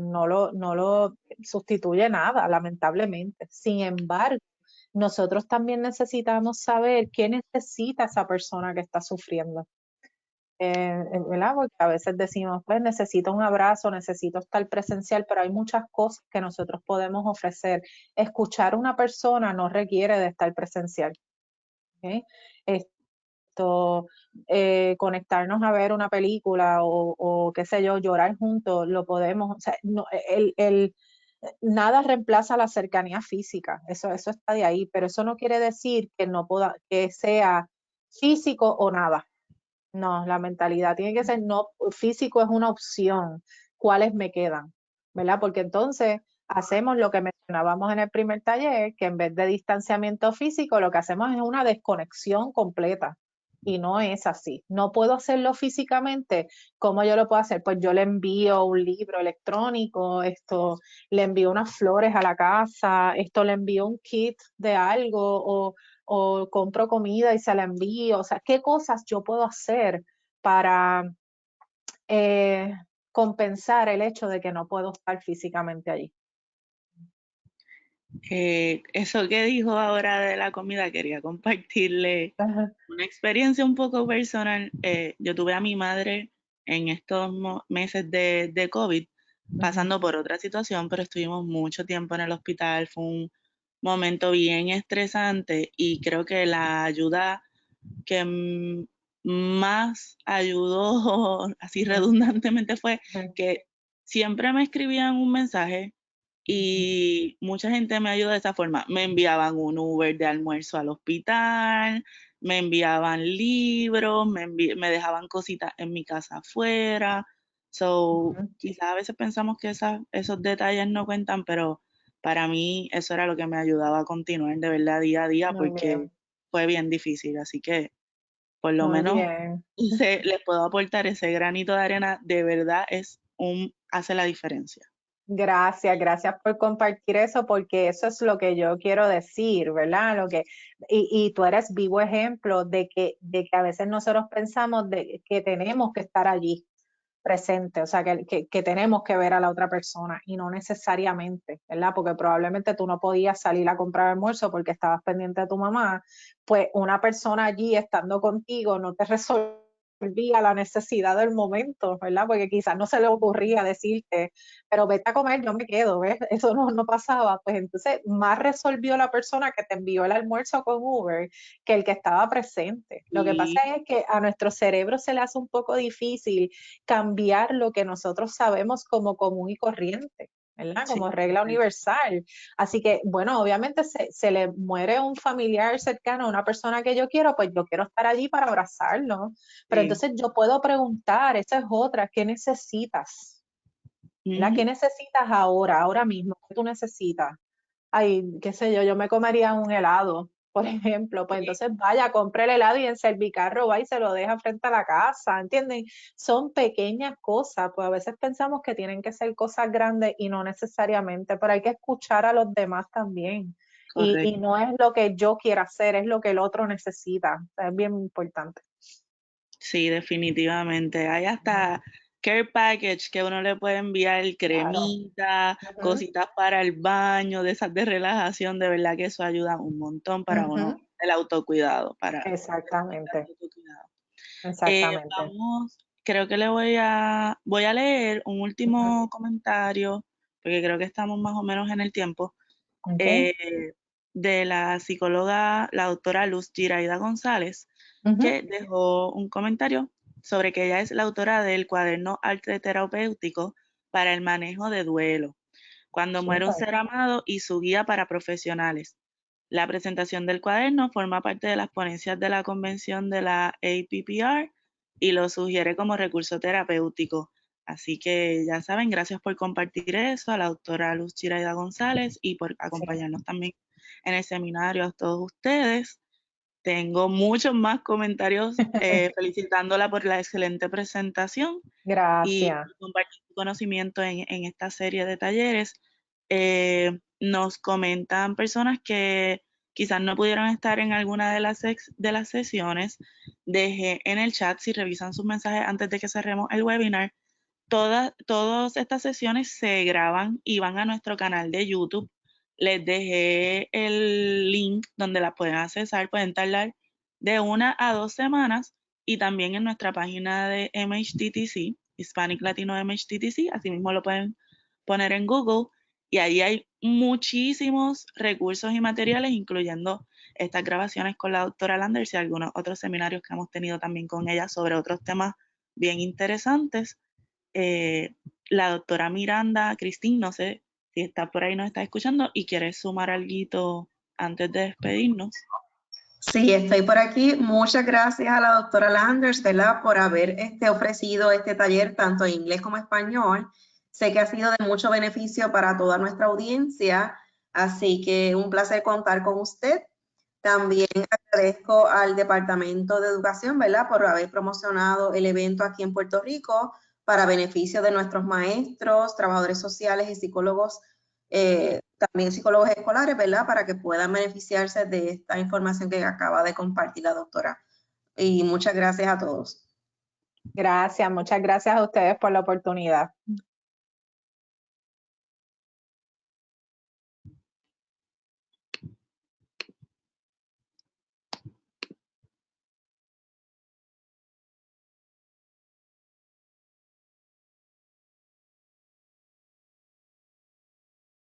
no lo sustituye nada, lamentablemente. Sin embargo, nosotros también necesitamos saber qué necesita esa persona que está sufriendo. ¿Verdad? Porque a veces decimos, pues necesito un abrazo, necesito estar presencial, pero hay muchas cosas que nosotros podemos ofrecer. Escuchar a una persona no requiere de estar presencial. ¿Ok? Esto, conectarnos a ver una película o qué sé yo, llorar juntos, lo podemos, o sea, nada reemplaza la cercanía física, eso está de ahí, pero eso no quiere decir que no pueda, que sea físico o nada. No, la mentalidad tiene que ser no físico es una opción. ¿Cuáles me quedan? ¿Verdad? Porque entonces hacemos lo que mencionábamos en el primer taller, que en vez de distanciamiento físico, lo que hacemos es una desconexión completa. Y no es así. No puedo hacerlo físicamente. ¿Cómo yo lo puedo hacer? Pues yo le envío un libro electrónico, esto, le envío unas flores a la casa, esto le envío un kit de algo, o compro comida y se la envío. O sea, ¿qué cosas yo puedo hacer para eh, compensar el hecho de que no puedo estar físicamente allí? eso que dijo ahora de la comida, quería compartirle Ajá, una experiencia un poco personal. Yo tuve a mi madre en estos meses de COVID, ujú, pasando por otra situación, pero estuvimos mucho tiempo en el hospital. Fue un momento bien estresante y creo que la ayuda que más ayudó, así ujú, redundantemente, fue ujú, que siempre me escribían un mensaje y mucha gente me ayudó de esa forma. Me enviaban un Uber de almuerzo al hospital, me enviaban libros, me dejaban cositas en mi casa afuera. So, Ujú. quizás a veces pensamos que esos detalles no cuentan, pero para mí eso era lo que me ayudaba a continuar de verdad día a día Muy porque bien, fue bien difícil. Así que por lo muy menos bien. les puedo aportar ese granito de arena, de verdad hace la diferencia. Gracias, gracias por compartir eso, porque eso es lo que yo quiero decir, ¿verdad? Y tú eres vivo ejemplo de que a veces nosotros pensamos de que tenemos que estar allí presente, o sea, que tenemos que ver a la otra persona y no necesariamente, ¿verdad? Porque probablemente tú no podías salir a comprar almuerzo porque estabas pendiente de tu mamá, pues una persona allí estando contigo no te resolvía la necesidad del momento, ¿verdad? Porque quizás no se le ocurría decirte, pero vete a comer, yo me quedo, ¿ves? Eso no pasaba, pues entonces más resolvió la persona que te envió el almuerzo con Uber que el que estaba presente. Lo que pasa Y es que a nuestro cerebro se le hace un poco difícil cambiar lo que nosotros sabemos como común y corriente, ¿verdad? sí, Como regla universal. Así que, bueno, obviamente se le muere un familiar cercano, una persona que yo quiero, pues yo quiero estar allí para abrazarlo. Pero sí. entonces yo puedo preguntar, esa es otra, ¿qué necesitas? ¿Verdad? ¿Qué Ujú, necesitas ahora mismo? ¿Qué tú necesitas? Ay, qué sé yo me comería un helado, por ejemplo, pues sí, entonces vaya, compre el helado y en Servicarro va y se lo deja frente a la casa, ¿entienden? Son pequeñas cosas, pues a veces pensamos que tienen que ser cosas grandes y no necesariamente, pero hay que escuchar a los demás también. Y correcto. no es lo que yo quiera hacer, es lo que el otro necesita. O sea, es bien importante. Sí, definitivamente. Hay hasta care package que uno le puede enviar Claro. cremita, Ujú, cositas para el baño, de esas de relajación. De verdad que eso ayuda un montón para ujú. uno, el autocuidado, para el Exactamente, autocuidado. exactamente. Creo que voy a leer un Ujú, último comentario, porque creo que estamos más o menos en el tiempo, ok. eh, de la psicóloga, la doctora Luz Giraida González, Ujú, que dejó un comentario sobre que ella es la autora del cuaderno arte terapéutico para el manejo de duelo, cuando muere un súper. ser amado y su guía para profesionales. La presentación del cuaderno forma parte de las ponencias de la convención de la APPR y lo sugiere como recurso terapéutico. Así que ya saben, gracias por compartir eso a la doctora Luz Chiraida González y por Sí. acompañarnos también en el seminario a todos ustedes. Tengo muchos más comentarios felicitándola por la excelente presentación y Gracias. por compartir su conocimiento en esta serie de talleres. Nos comentan personas que quizás no pudieron estar en alguna de de las sesiones. Dejé en el chat, si revisan sus mensajes antes de que cerremos el webinar, todas estas sesiones se graban y van a nuestro canal de YouTube. Les dejé el link donde las pueden accesar, pueden tardar de 1 a 2 semanas y también en nuestra página de MHTTC, Hispanic Latino MHTTC, así mismo lo pueden poner en Google y ahí hay muchísimos recursos y materiales, incluyendo estas grabaciones con la doctora Landers y algunos otros seminarios que hemos tenido también con ella sobre otros temas bien interesantes. Eh, la doctora Miranda Cristín, no sé si está por ahí, nos está escuchando y quiere sumar algo antes de despedirnos. Sí, estoy por aquí. Muchas gracias a la doctora Landers, ¿verdad? Por haber ofrecido este taller tanto en inglés como español. Sé que ha sido de mucho beneficio para toda nuestra audiencia, así que un placer contar con usted. También agradezco al Departamento de Educación, ¿verdad? Por haber promocionado el evento aquí en Puerto Rico para beneficio de nuestros maestros, trabajadores sociales y psicólogos, también psicólogos escolares, ¿verdad? Para que puedan beneficiarse de esta información que acaba de compartir la doctora. Y muchas gracias a todos. Gracias, muchas gracias a ustedes por la oportunidad.